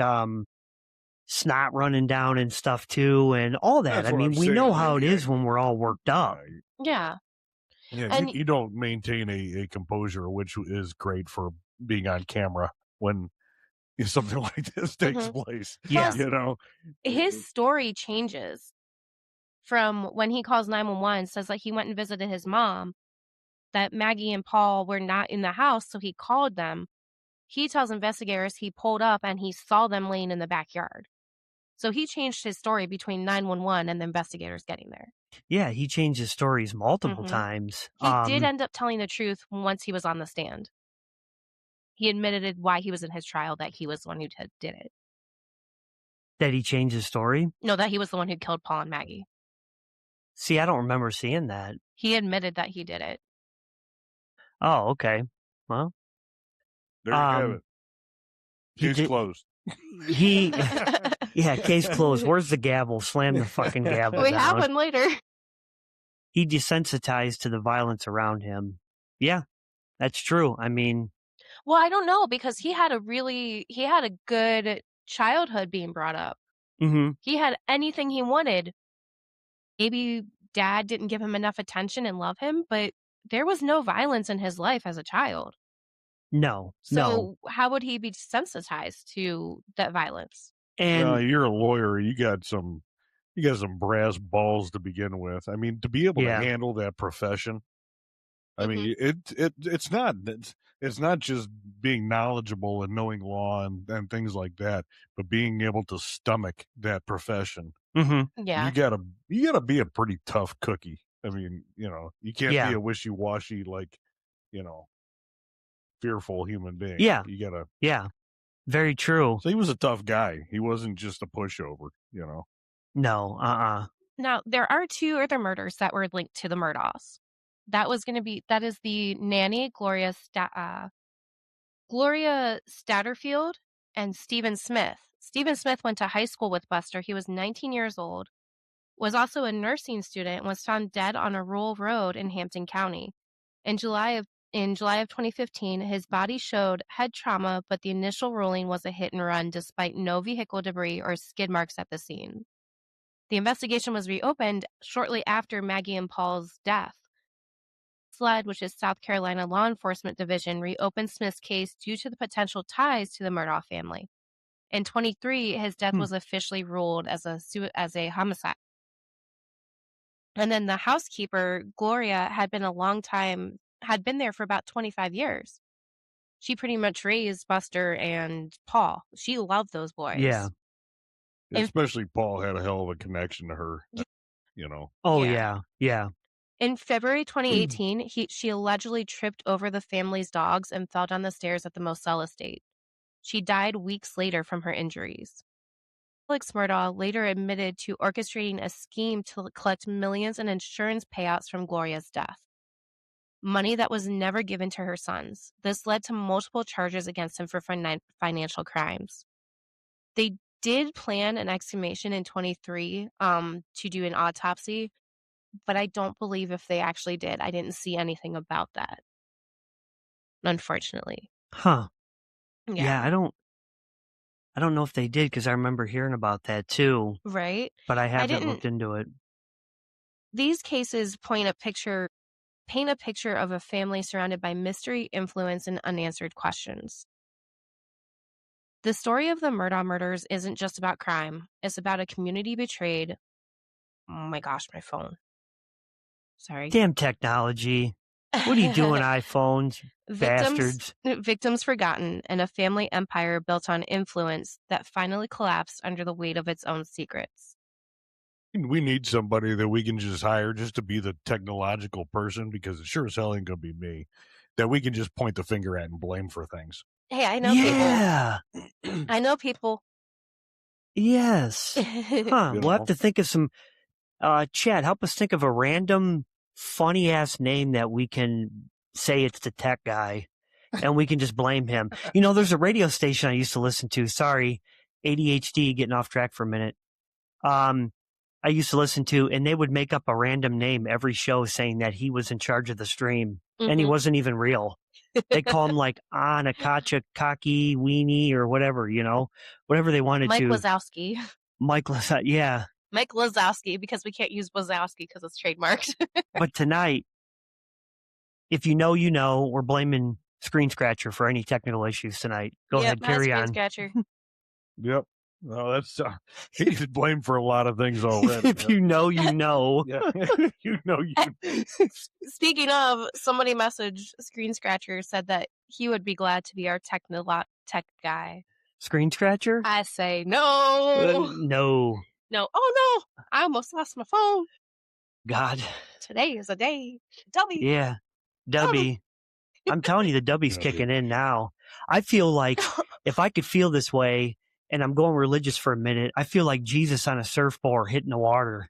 snot running down and stuff too and all that. That's I what mean, I'm we saying. know how it is when we're all worked up. Yeah. Yeah, And you don't maintain a composure, which is great for being on camera when something like this takes place. Yeah. Plus, his story changes from when he calls 911, says that he went and visited his mom, that Maggie and Paul were not in the house, so he called them. He tells investigators he pulled up and he saw them laying in the backyard. So he changed his story between 911 and the investigators getting there. Yeah, he changed his stories multiple Mhm. times. He did end up telling the truth once he was on the stand. He admitted why he was in his trial, that he was the one who did it. That he changed his story? No, that he was the one who killed Paul and Maggie. See, I don't remember seeing that. He admitted that he did it. Oh, okay. Well, there you have it. Case closed. Yeah, case closed. Where's the gavel? Slam the fucking gavel We down. have one later. He desensitized to the violence around him. Yeah, that's true. I mean, Well, I don't know, because he had a good childhood being brought up. mm-hmm. He had anything he wanted. Maybe dad didn't give him enough attention and love him, but there was no violence in his life as a child. No. So how would he be desensitized to that violence? And you're a lawyer. You got some brass balls to begin with. I mean, to be able to handle that profession. I mean, it's not just being knowledgeable and knowing law and things like that, but being able to stomach that profession. Mm-hmm. Yeah. You gotta be a pretty tough cookie. I mean, you can't be a wishy-washy, like, fearful human being. Yeah. You gotta. Yeah. Very true. So he was a tough guy. He wasn't just a pushover, No. Now, there are two other murders that were linked to the Murdaughs. That is the nanny, Gloria Statterfield, and Stephen Smith. Stephen Smith went to high school with Buster. He was 19 years old, was also a nursing student, and was found dead on a rural road in Hampton County. In July of 2015, his body showed head trauma, but the initial ruling was a hit and run despite no vehicle debris or skid marks at the scene. The investigation was reopened shortly after Maggie and Paul's death. SLED, which is South Carolina Law Enforcement Division, reopened Smith's case due to the potential ties to the Murdaugh family. In 2023, his death was officially ruled as a homicide. And then the housekeeper, Gloria, had been there for about 25 years. She pretty much raised Buster and Paul. She loved those boys. Yeah. Especially Paul had a hell of a connection to her, Oh, yeah. In February 2018, she allegedly tripped over the family's dogs and fell down the stairs at the Moselle estate. She died weeks later from her injuries. Alex Murdaugh later admitted to orchestrating a scheme to collect millions in insurance payouts from Gloria's death. Money that was never given to her sons. This led to multiple charges against him for financial crimes. They did plan an exhumation in 23 to do an autopsy, but I don't believe if they actually did. I didn't see anything about that, unfortunately. Huh. Yeah, I don't know if they did, because I remember hearing about that too. Right? But I haven't looked into it. These cases paint a picture of a family surrounded by mystery, influence, and unanswered questions. The story of the Murdaugh murders isn't just about crime. It's about a community betrayed. Oh my gosh, my phone. Sorry. Damn technology. What are you doing, iPhones? Bastards. Victims forgotten, and a family empire built on influence that finally collapsed under the weight of its own secrets. We need somebody that we can just hire just to be the technological person, because it sure as hell ain't gonna be me. That we can just point the finger at and blame for things. Hey, I know Yeah. people. I know people. Yes. Huh. We'll have to think of some. Chad, help us think of a random, funny ass name that we can say it's the tech guy, and we can just blame him. You know, there's a radio station I used to listen to. Sorry, ADHD, getting off track for a minute. I used to listen to, and they would make up a random name every show saying that he was in charge of the stream, and he wasn't even real. They call him like Anakacha, Cocky, Weenie, or whatever, you know, whatever they wanted Mike to. Wazowski. Mike Wazowski, yeah. Mike Wazowski, because we can't use Wazowski because it's trademarked. But tonight, if you know, you know, we're blaming Screen Scratcher for any technical issues tonight. Go ahead, carry on. Scratcher. Yep. No, that's he's blamed for a lot of things already. If you know, you know. Yeah. You know, you. Speaking of, somebody messaged Screen Scratcher, said that he would be glad to be our tech guy. Screen Scratcher? I say no. No. No. Oh no! I almost lost my phone. God. Today is a day. W. Yeah. W. I'm telling you, the W's kicking in now. I feel like if I could feel this way, and I'm going religious for a minute, I feel like Jesus on a surfboard hitting the water.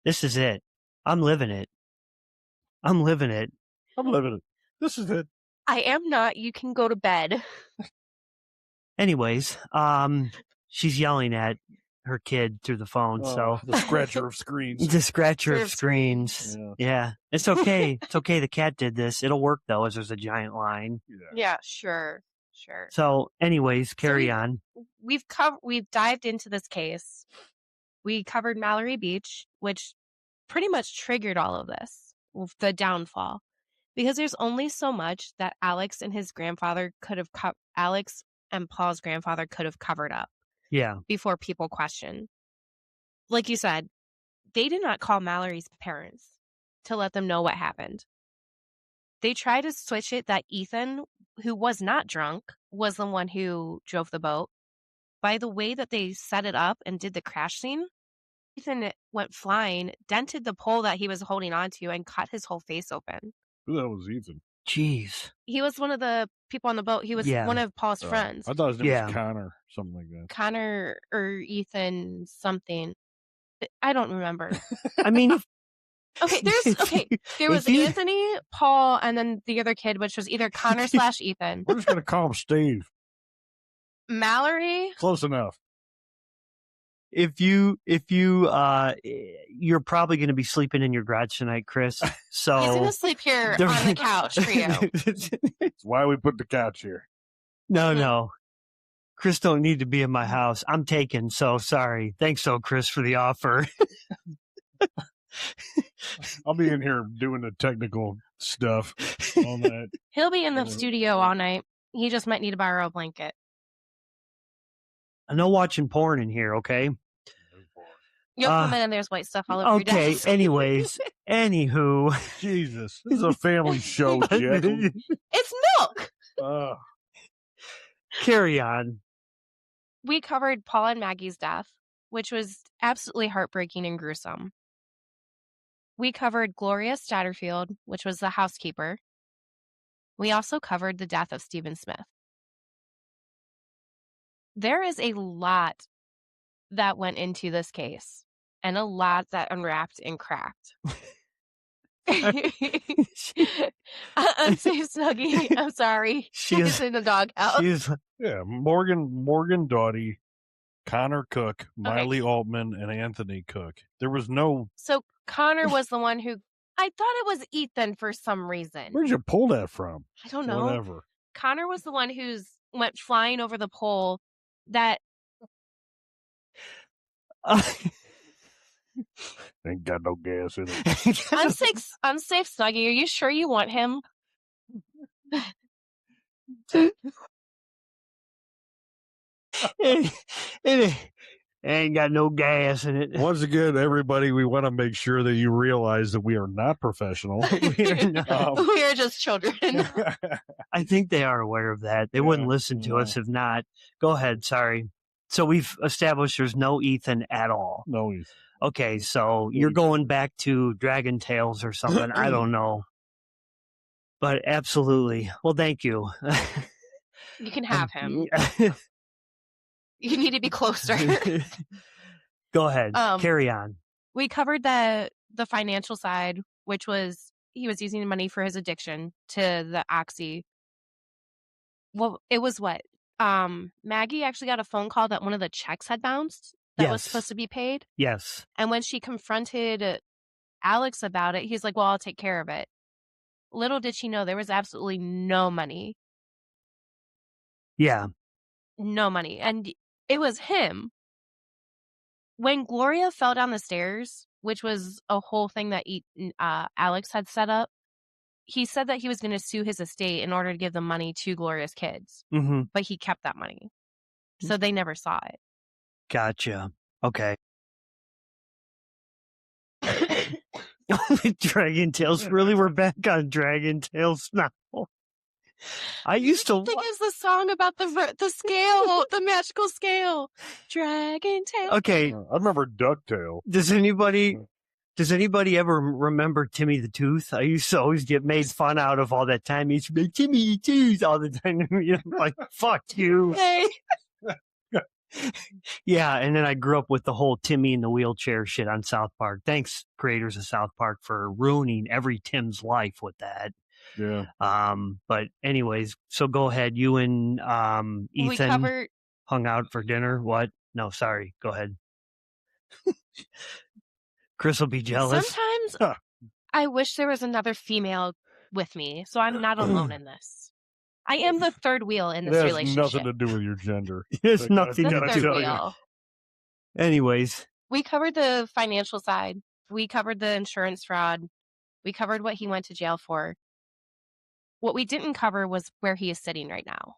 This is it. I'm living it. I'm living it. I'm living it. This is it. I am not. You can go to bed. Anyways, she's yelling at her kid through the phone. So the scratcher of screens. The scratcher of screens. Yeah. It's okay. It's okay. The cat did this. It'll work though, as there's a giant line. Yeah, sure. So anyways, carry on. We've dived into this case. We covered Mallory Beach, which pretty much triggered all of this, the downfall, because there's only so much that Alex and Paul's grandfather could have covered up. Yeah. Before people question. Like you said, they did not call Mallory's parents to let them know what happened. They tried to switch it that Ethan, who was not drunk, was the one who drove the boat. By the way that they set it up and did the crash scene, Ethan went flying, dented the pole that he was holding onto, and cut his whole face open. Who the hell was Ethan? Jeez. He was one of the people on the boat. He was one of Paul's friends. I thought his name was Connor, something like that. Connor or Ethan something. I don't remember. I mean... There was Anthony, Paul, and then the other kid, which was either Connor / Ethan. We're just going to call him Steve. Mallory? Close enough. If you're probably going to be sleeping in your garage tonight, Chris. So he's going to sleep here on the couch for you. That's why we put the couch here. No. Chris don't need to be in my house. I'm taken, so sorry. Thanks, though, Chris, for the offer. I'll be in here doing the technical stuff all night. He'll be in the studio all night. He just might need to borrow a blanket. No watching porn in here, okay? You'll come in and there's white stuff all over your desk. Okay, anyways. Anywho. Jesus. This is a family show, Jeff. It's milk! Carry on. We covered Paul and Maggie's death, which was absolutely heartbreaking and gruesome. We covered Gloria Statterfield, which was the housekeeper. We also covered the death of Stephen Smith. There is a lot that went into this case, and a lot that unwrapped and cracked. Unsafe Snuggie, I'm sorry. She's in the doghouse. Morgan Doughty, Connor Cook, Miley Altman, and Anthony Cook. There was no... So Connor was the one who... I thought it was Ethan for some reason. Where'd you pull that from? I don't know. Whatever. Connor was the one went flying over the pole that... Ain't got no gas in it. Unsafe Snuggie, are you sure you want him? It ain't got no gas in it. Once again, everybody, we want to make sure that you realize that we are not professional. We are just children. I think they are aware of that. They wouldn't listen to us if not. Go ahead. Sorry. So we've established there's no Ethan at all. No Ethan. Okay, so you're going back to Dragon Tales or something. I don't know. But absolutely. Well, thank you. You can have him. You need to be closer. Go ahead. Carry on. We covered the financial side, which was he was using money for his addiction to the oxy. Well, it was what? Maggie actually got a phone call that one of the checks had bounced that was supposed to be paid. Yes. And when she confronted Alex about it, he's like, well, I'll take care of it. Little did she know there was absolutely no money. Yeah. No money. And it was him. When Gloria fell down the stairs, which was a whole thing that Alex had set up, he said that he was going to sue his estate in order to give the money to Gloria's kids. Mm-hmm. But he kept that money. So they never saw it. Gotcha. Okay. Dragon Tales. Really? We're back on Dragon Tales now. I used to think it's the song about the scale, the magical scale. Dragon Tales. Okay. I remember Ducktail. Does anybody ever remember Timmy the Tooth? I used to always get made fun out of all that time. He used to be Timmy the Tooth all the time. I'm like, fuck you. Hey. Yeah, and then I grew up with the whole Timmy in the wheelchair shit on South Park. Thanks, creators of South Park, for ruining every Tim's life with that. Yeah. But anyways, so go ahead. You and Ethan hung out for dinner. What? No, sorry. Go ahead. Chris will be jealous. Sometimes I wish there was another female with me, so I'm not alone in this. I am the third wheel in this relationship. It has nothing to do with your gender. It has nothing to do with wheel. Anyways. We covered the financial side. We covered the insurance fraud. We covered what he went to jail for. What we didn't cover was where he is sitting right now.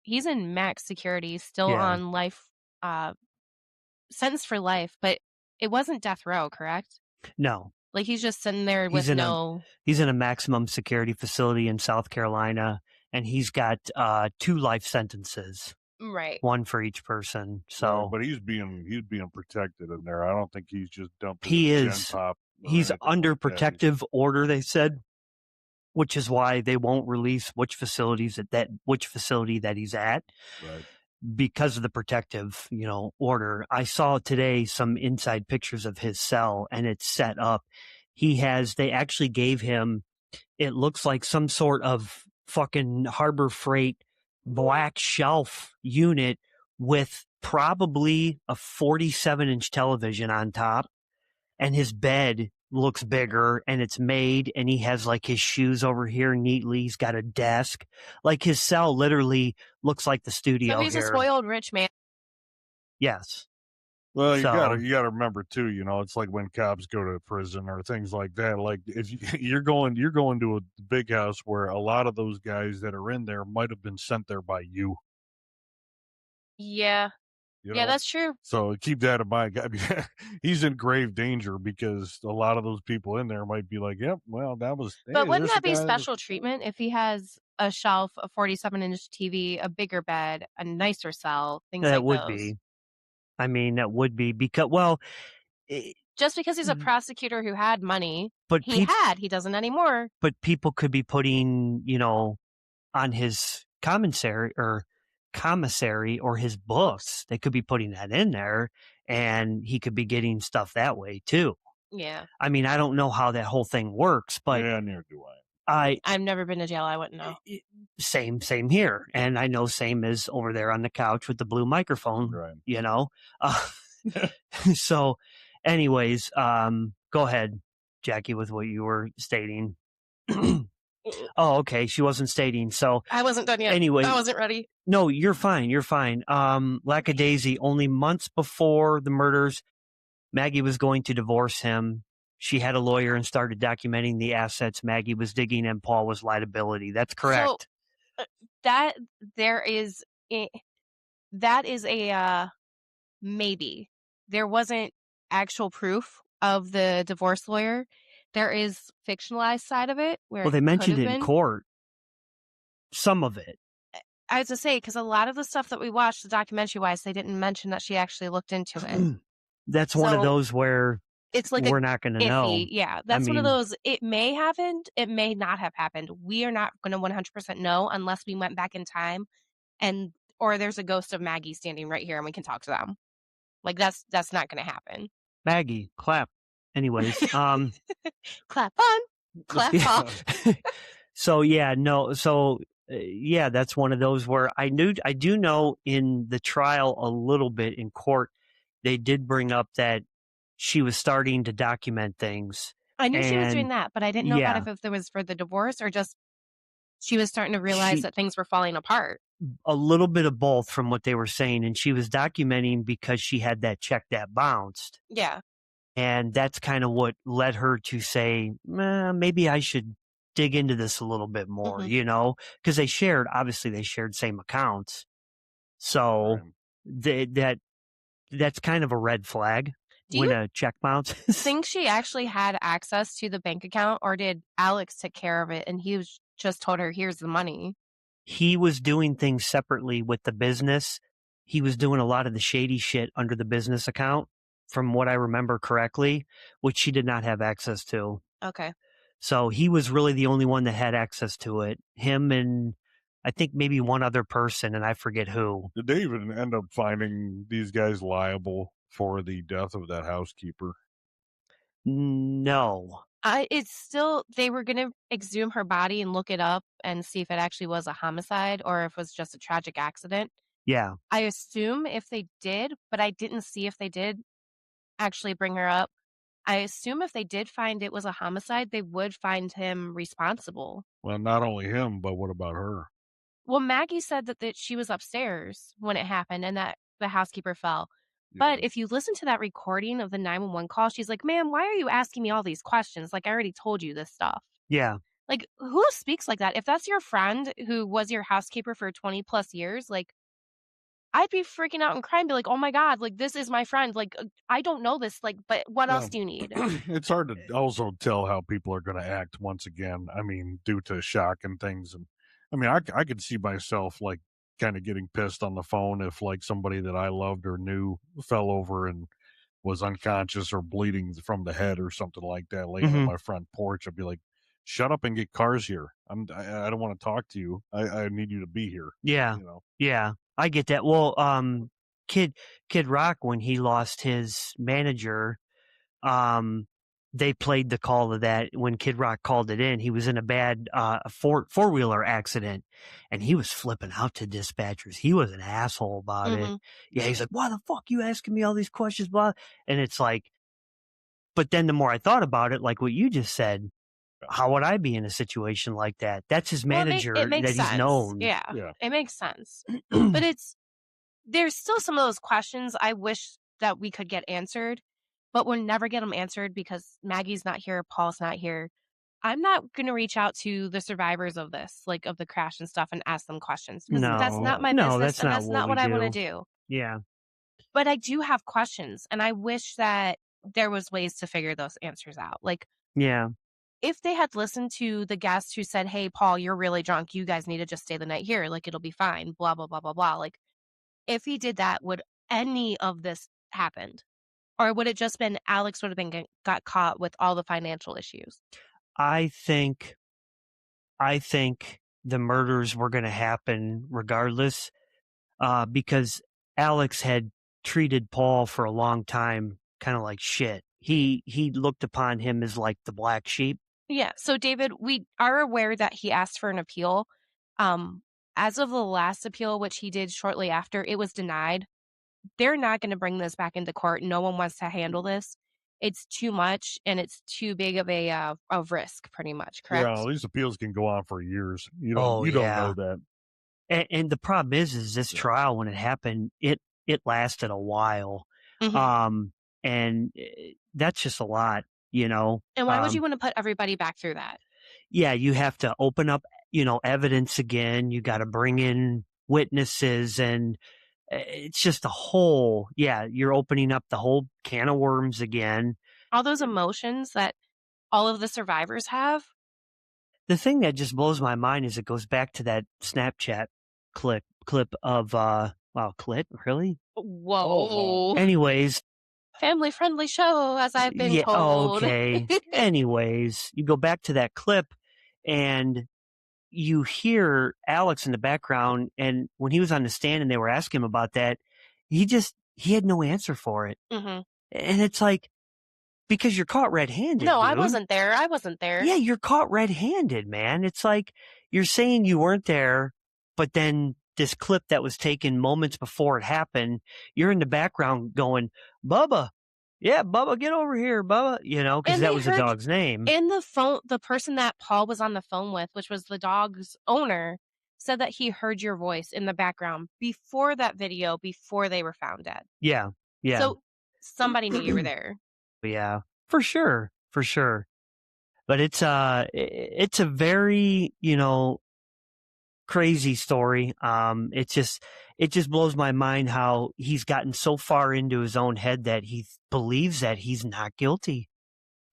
He's in max security, still on life, sentenced for life, but it wasn't death row, correct? No. Like he's just sitting there with he's in a maximum security facility in South Carolina, and he's got 2 life sentences. Right. 1 for each person. So, but he's being protected in there. I don't think he's just dumped. He is. He's under protective order, they said, which is why they won't release which facility that he's at. Right. Because of the protective, order. I saw today some inside pictures of his cell, and it's set up. They actually gave him, it looks like some sort of fucking Harbor Freight black shelf unit with probably a 47-inch television on top, and his bed looks bigger, and it's made, and he has like his shoes over here neatly. He's got a desk. Like his cell literally looks like the studio. So he's a spoiled rich man. Yes. Well, you gotta remember too. It's like when cops go to prison or things like that. Like if you're going to a big house where a lot of those guys that are in there might have been sent there by you. Yeah. Yeah, that's true. So keep that in mind. I mean, he's in grave danger because a lot of those people in there might be like, "Yep, well, that was." But wouldn't that be special treatment if he has a shelf, a 47-inch TV, a bigger bed, a nicer cell, things like that would those? Be. I mean, that would be because, well, just because he's a prosecutor who had money, but he doesn't anymore. But people could be putting, on his commissary or his books, they could be putting that in there, and he could be getting stuff that way too. Yeah. I mean, I don't know how that whole thing works, but yeah, neither do I've never been to jail. I wouldn't know. Same here. And I know same as over there on the couch with the blue microphone, right. So anyways, go ahead, Jackie, with what you were stating. Oh, okay. She wasn't stating. So I wasn't done yet. Anyway, I wasn't ready. No, you're fine. Lackadaisy, only months before the murders, Maggie was going to divorce him. She had a lawyer and started documenting the assets Maggie was digging, and Paul was liability. That's correct. So, that is a maybe. There wasn't actual proof of the divorce lawyer. There is fictionalized side of it. Where they mentioned it in court. Some of it. I was to say, because a lot of the stuff that we watched, the documentary-wise, they didn't mention that she actually looked into it. that's one of So, those where it's like we're not going to know. Yeah, that's one of those, it may happened, it may not have happened. We are not going to 100% know unless we went back in time or there's a ghost of Maggie standing right here and we can talk to them. Like, that's not going to happen. Maggie, clap. Anyways, clap on, clap off. So yeah, no, so yeah, that's one of those where I do know in the trial a little bit in court, they did bring up that she was starting to document things. I knew she was doing that, but I didn't know about if it was for the divorce or just she was starting to realize that things were falling apart. A little bit of both from what they were saying. And she was documenting because she had that check that bounced. Yeah. And that's kind of what led her to say, maybe I should dig into this a little bit more, because they shared same accounts. So that's kind of a red flag when a check bounces. Think she actually had access to the bank account, or did Alex take care of it and he was just told her, here's the money? He was doing things separately with the business. He was doing a lot of the shady shit under the business account, from what I remember correctly, which she did not have access to. Okay. So he was really the only one that had access to it. Him and I think maybe one other person, and I forget who. Did they even end up finding these guys liable for the death of that housekeeper? No. It's still, they were going to exhume her body and look it up and see if it actually was a homicide or if it was just a tragic accident. Yeah. I assume if they did, but I didn't see if they did actually bring her up. I assume if they did find it was a homicide, they would find him responsible. Well, not only him, but what about her? Well, Maggie said that she was upstairs when it happened and that the housekeeper fell. But if you listen to that recording of the 911 call, she's like, ma'am, why are you asking me all these questions? Like, I already told you this stuff. Yeah. Like, who speaks like that? If that's your friend who was your housekeeper for 20 plus years, like, I'd be freaking out and crying, be like, oh my God, like, this is my friend. Like, I don't know this. Like, but what else do you need? It's hard to also tell how people are going to act once again. I mean, due to shock and things. And I mean, I could see myself like kind of getting pissed on the phone if like somebody that I loved or knew fell over and was unconscious or bleeding from the head or something like that, laying on my front porch. I'd be like, shut up and get cars here. I don't want to talk to you. I need you to be here. Yeah. Yeah. I get that. Well, Kid Rock, when he lost his manager, they played the call of that when Kid Rock called it in. He was in a bad four-wheeler accident, and he was flipping out to dispatchers. He was an asshole about it. Yeah, he's like, why the fuck you asking me all these questions? Blah. And it's like, but then the more I thought about it, like what you just said, how would I be in a situation like that? That's his manager it makes that sense. he's known. Yeah, it makes sense. But there's still some of those questions I wish that we could get answered, but we'll never get them answered because Maggie's not here, Paul's not here. I'm not going to reach out to the survivors of this, like of the crash and stuff, and ask them questions. Because that's not my business, and that's not what I want to do. Yeah. But I do have questions, and I wish that there was ways to figure those answers out. Like, yeah. If they had listened to the guest who said, hey, Paul, you're really drunk. You guys need to just stay the night here. Like, it'll be fine. Blah, blah, blah, blah, blah. Like, if he did that, would any of this happened? Or would it just been Alex would have been got caught with all the financial issues? I think the murders were going to happen regardless, because Alex had treated Paul for a long time kind of like shit. He looked upon him as like the black sheep. Yeah. So, David, we are aware that he asked for an appeal. As of the last appeal, which he did shortly after, it was denied. They're not going to bring this back into court. No one wants to handle this. It's too much, and it's too big of a risk, pretty much, correct? Yeah, these appeals can go on for years. You don't know that. And the problem is this trial, when it happened, it lasted a while. And that's just a lot, you know. And why would you want to put everybody back through that? Yeah, you have to open up, evidence again. You got to bring in witnesses, and it's just you're opening up the whole can of worms again. All those emotions that all of the survivors have. The thing that just blows my mind is it goes back to that Snapchat clip of, wow, clip? Really? Whoa. Anyways, family-friendly show, as I've been told. Okay. Anyways, you go back to that clip and you hear Alex in the background, and when he was on the stand and they were asking him about that, he had no answer for it. Mm-hmm. And it's like, because you're caught red-handed. No, dude. I wasn't there. Yeah, you're caught red-handed, man. It's like you're saying you weren't there, but then this clip that was taken moments before it happened, you're in the background going, Bubba. Yeah, Bubba, get over here, Bubba. Because that was the dog's name. In the phone, the person that Paul was on the phone with, which was the dog's owner, said that he heard your voice in the background before that video, before they were found dead. Yeah. So somebody knew you were there. Yeah, for sure. But it's a very, crazy story. It just blows my mind how he's gotten so far into his own head that he believes that he's not guilty.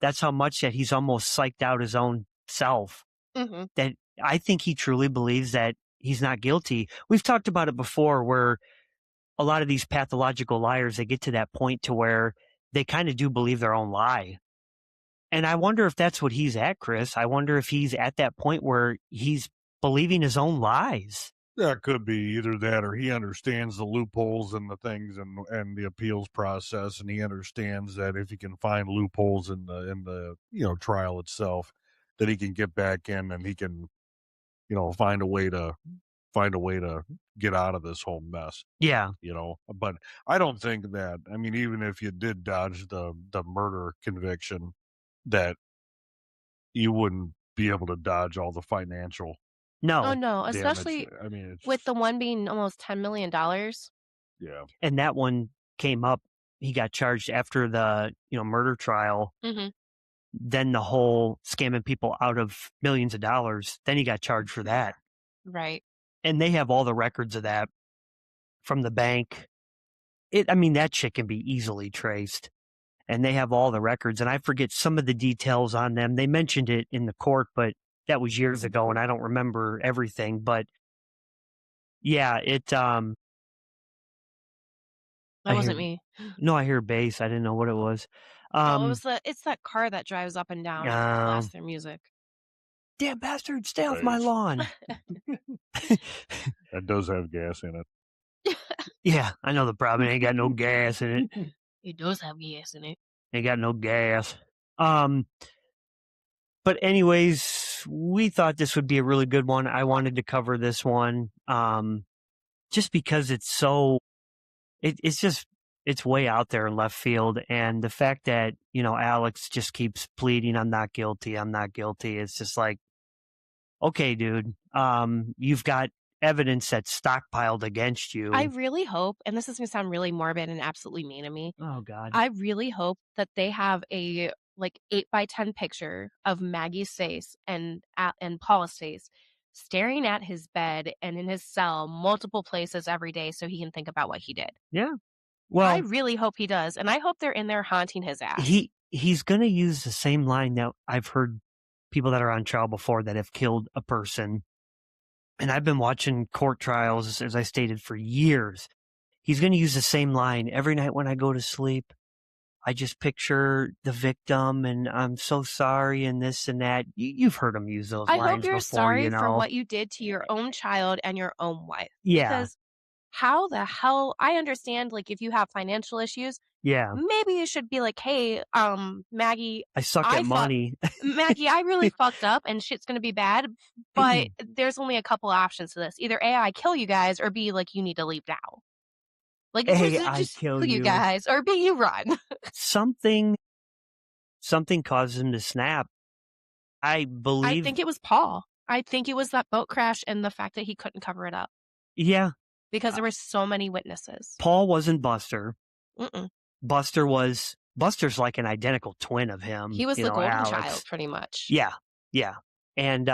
That's how much that he's almost psyched out his own self. Mm-hmm. That I think he truly believes that he's not guilty. We've talked about it before where a lot of these pathological liars, they get to that point to where they kind of do believe their own lie. And I wonder if that's what he's at, Chris. I wonder if he's at that point where he's believing his own lies. That could be either that, or he understands the loopholes and the things and the appeals process, and he understands that if he can find loopholes in the trial itself, that he can get back in and he can find a way to get out of this whole mess. Yeah. But I don't think that, I mean, even if you did dodge the murder conviction, that you wouldn't be able to dodge all the financial. No. Oh, no. damage. Especially I mean, with the one being almost $10 million. Yeah. And that one came up. He got charged after the murder trial. Mm-hmm. Then the whole scamming people out of millions of dollars. Then he got charged for that. Right. And they have all the records of that from the bank. That shit can be easily traced. And they have all the records. And I forget some of the details on them. They mentioned it in the court, but that was years ago, and I don't remember everything. But yeah, That wasn't me. No, I hear bass. I didn't know what it was. It's that car that drives up and down and blasts their music. Damn bastard, stay off my lawn. That does have gas in it. Yeah, I know the problem. It ain't got no gas in it. It does have gas in it. Ain't got no gas. But anyways, we thought this would be a really good one. I wanted to cover this one just because it's so, it's way out there in left field. And the fact that, Alex just keeps pleading, I'm not guilty. It's just like, okay, dude, you've got evidence that's stockpiled against you. I really hope, and this is going to sound really morbid and absolutely mean of me. Oh, God. I really hope that they have a 8x10 picture of Maggie's face and Paul's face staring at his bed and in his cell multiple places every day so he can think about what he did. Yeah. Well, I really hope he does. And I hope they're in there haunting his ass. He's going to use the same line that I've heard people that are on trial before that have killed a person. And I've been watching court trials, as I stated, for years. He's going to use the same line every night when I go to sleep. I just picture the victim and I'm so sorry and this and that. You've heard him use those lines before. I hope you're sorry for what you did to your own child and your own wife. Yeah. Because how the hell, I understand, if you have financial issues, yeah, maybe you should be like, hey, Maggie, I suck at money. Maggie, I really fucked up and shit's going to be bad, but there's only a couple options to this. Either A, I kill you guys, or B, you need to leave now. A, just I kill you guys, or B, you run. Something caused him to snap. I think it was Paul. I think it was that boat crash and the fact that he couldn't cover it up. Yeah. Because there were so many witnesses. Paul wasn't Buster. Mm-mm. Buster's like an identical twin of him. He was the golden Alex. child, pretty much. Yeah. And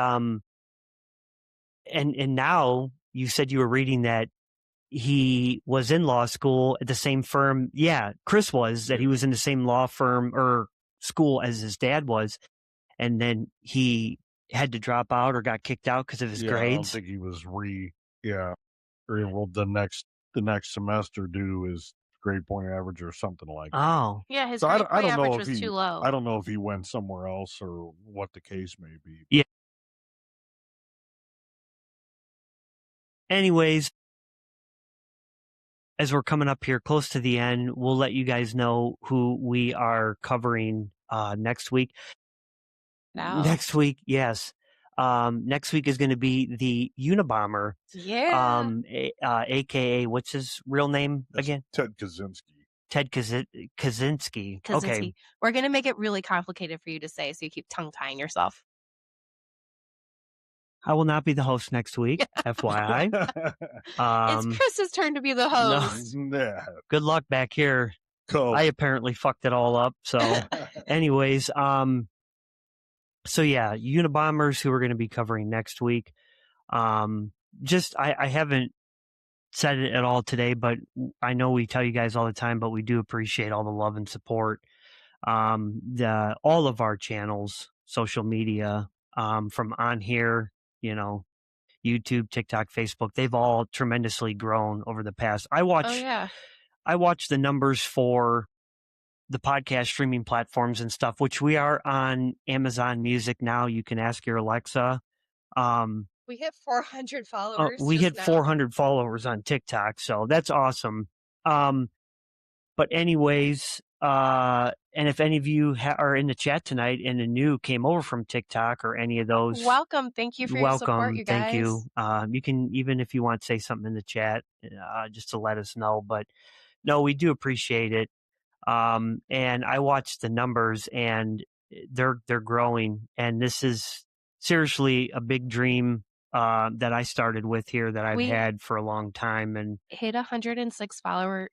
now you said you were reading that he was in law school at the same firm. Yeah, Chris was, that he was in the same law firm or school as his dad was. And then he had to drop out or got kicked out because of his grades. I don't think he was well, the next semester due is grade point average or something like that. Oh. Yeah, his So grade point don't know average if was he, too low. I don't know if he went somewhere else or what the case may be. Yeah. Anyways, as we're coming up here close to the end, we'll let you guys know who we are covering next week. Now. Next week, yes. Next week is going to be the Unabomber. Yeah. AKA, what's his real name again? Ted Kaczynski. Ted Kaczynski. Okay. We're going to make it really complicated for you to say, so you keep tongue-tying yourself. I will not be the host next week, FYI. It's Chris's turn to be the host. No. Good luck back here. Cool. I apparently fucked it all up. So, anyways, so yeah, Unabombers who we're going to be covering next week. I haven't said it at all today, but I know we tell you guys all the time, but we do appreciate all the love and support. All of our channels, social media, from on here, YouTube, TikTok, Facebook, they've all tremendously grown over the past. I watch the numbers for the podcast streaming platforms and stuff, which we are on Amazon Music now. You can ask your Alexa. We hit 400 followers. We hit 400 followers on TikTok, so that's awesome. But anyways, and if any of you are in the chat tonight and the new came over from TikTok or any of those, welcome. Thank you for your support, you guys. Thank you. You can, even if you want to say something in the chat, just to let us know. But no, we do appreciate it. And I watched the numbers, and they're growing. And this is seriously a big dream that I started with here that I've had for a long time. And hit 106 follower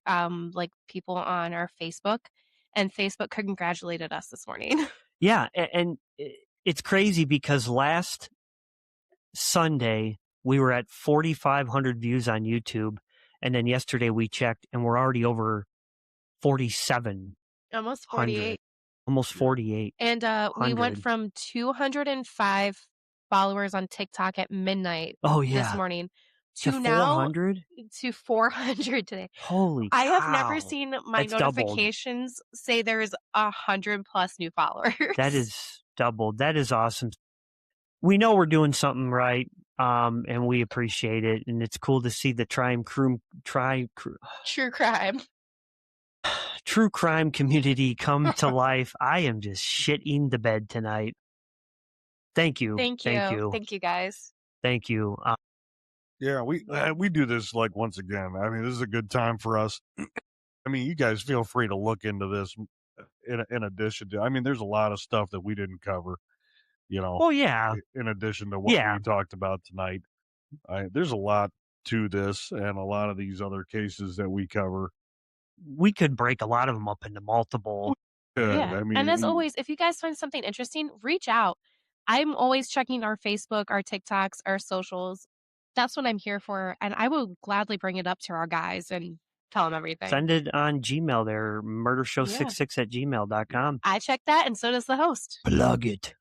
people on our Facebook, and Facebook congratulated us this morning. Yeah, and it's crazy because last Sunday we were at 4,500 views on YouTube, and then yesterday we checked and we're already over 47. Almost 48. Almost 48. And we went from 205 followers on TikTok at midnight this morning to 400? To 400 today. Holy cow. I have never seen my notifications say there's 100 plus new followers. That is doubled. That is awesome. We know we're doing something right, and we appreciate it. And it's cool to see the true crime community come to life. I am just shitting the bed tonight. Thank you. Thank you. Thank you, guys. Thank you. Yeah, we do this once again. I mean, this is a good time for us. I mean, you guys feel free to look into this in addition to, I mean, there's a lot of stuff that we didn't cover, Oh, yeah. in addition to what we talked about tonight. There's a lot to this and a lot of these other cases that we cover. We could break a lot of them up into multiple. Yeah. I mean, and as always, if you guys find something interesting, reach out. I'm always checking our Facebook, our TikToks, our socials. That's what I'm here for. And I will gladly bring it up to our guys and tell them everything. Send it on Gmail there, murdershow66@gmail.com. I check that, and so does the host. Plug it.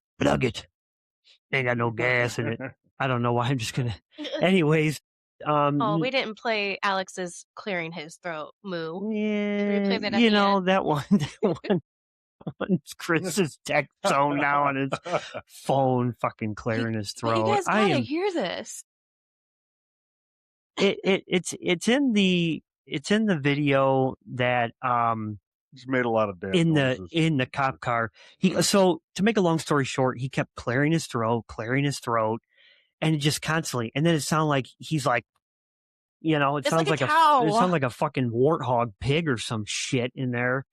Ain't got no gas in it. I don't know why. I'm just going to. Anyways. We didn't play Alex's clearing his throat moo. Yeah. Did we play that at that one's Chris's tech zone now on his phone, fucking clearing his throat. You guys gotta hear this. It's in the video that he's made a lot of damn in the cop car. So to make a long story short, he kept clearing his throat, and just constantly, and then it sounded like he's like, it sounds like a cow. It sounds like a fucking warthog pig or some shit in there.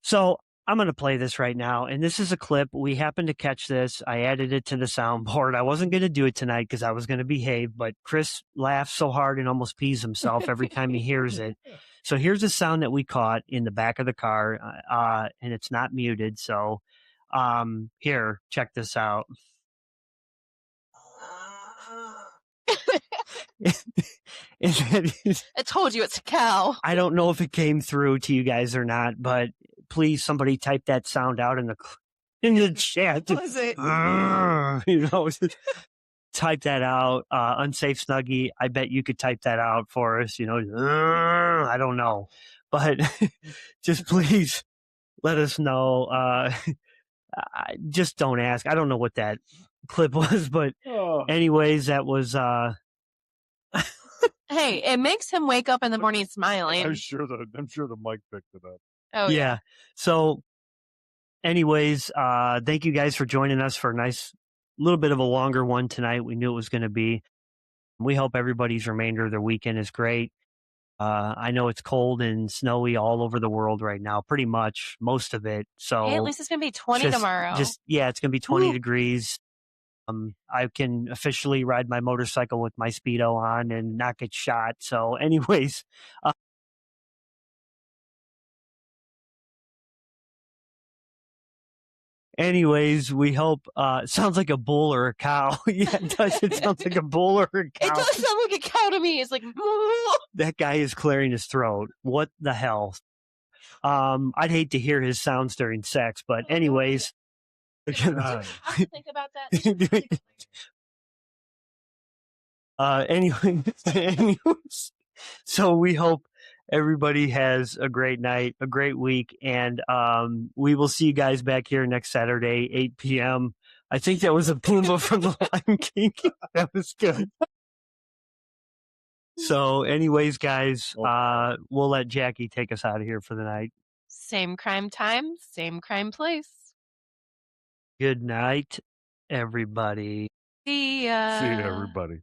So I'm going to play this right now. And this is a clip. We happened to catch this. I added it to the soundboard. I wasn't going to do it tonight because I was going to behave, but Chris laughs so hard and almost pees himself every time he hears it. So here's a sound that we caught in the back of the car, and it's not muted. So here, check this out. I told you it's a cow. I don't know if it came through to you guys or not, but please, somebody type that sound out in the chat. What is it? type that out. Unsafe Snuggie, I bet you could type that out for us. I don't know. But just please let us know. Just don't ask. I don't know what that clip was, but anyways, that was... Hey, it makes him wake up in the morning smiling. I'm sure the mic picked it up. Oh yeah. So anyways, thank you guys for joining us for a nice little bit of a longer one tonight. We knew it was going to be. We hope everybody's remainder of their weekend is great. I know it's cold and snowy all over the world right now, pretty much most of it. So Hey, at least it's going to be 20 tomorrow. It's going to be 20 degrees. I can officially ride my motorcycle with my Speedo on and not get shot. So anyways, we hope, it sounds like a bull or a cow. Yeah, it does. It sounds like a bull or a cow. It does sound like a cow to me. It's like, that guy is clearing his throat. What the hell? I'd hate to hear his sounds during sex, but anyways. I have to think about that. Anyways, so we hope everybody has a great night, a great week, and we will see you guys back here next Saturday, 8 p.m. I think that was a Pumbaa from the Lion King. That was good. So anyways, guys, we'll let Jackie take us out of here for the night. Same crime time, same crime place. Good night, everybody. See ya. See ya, everybody.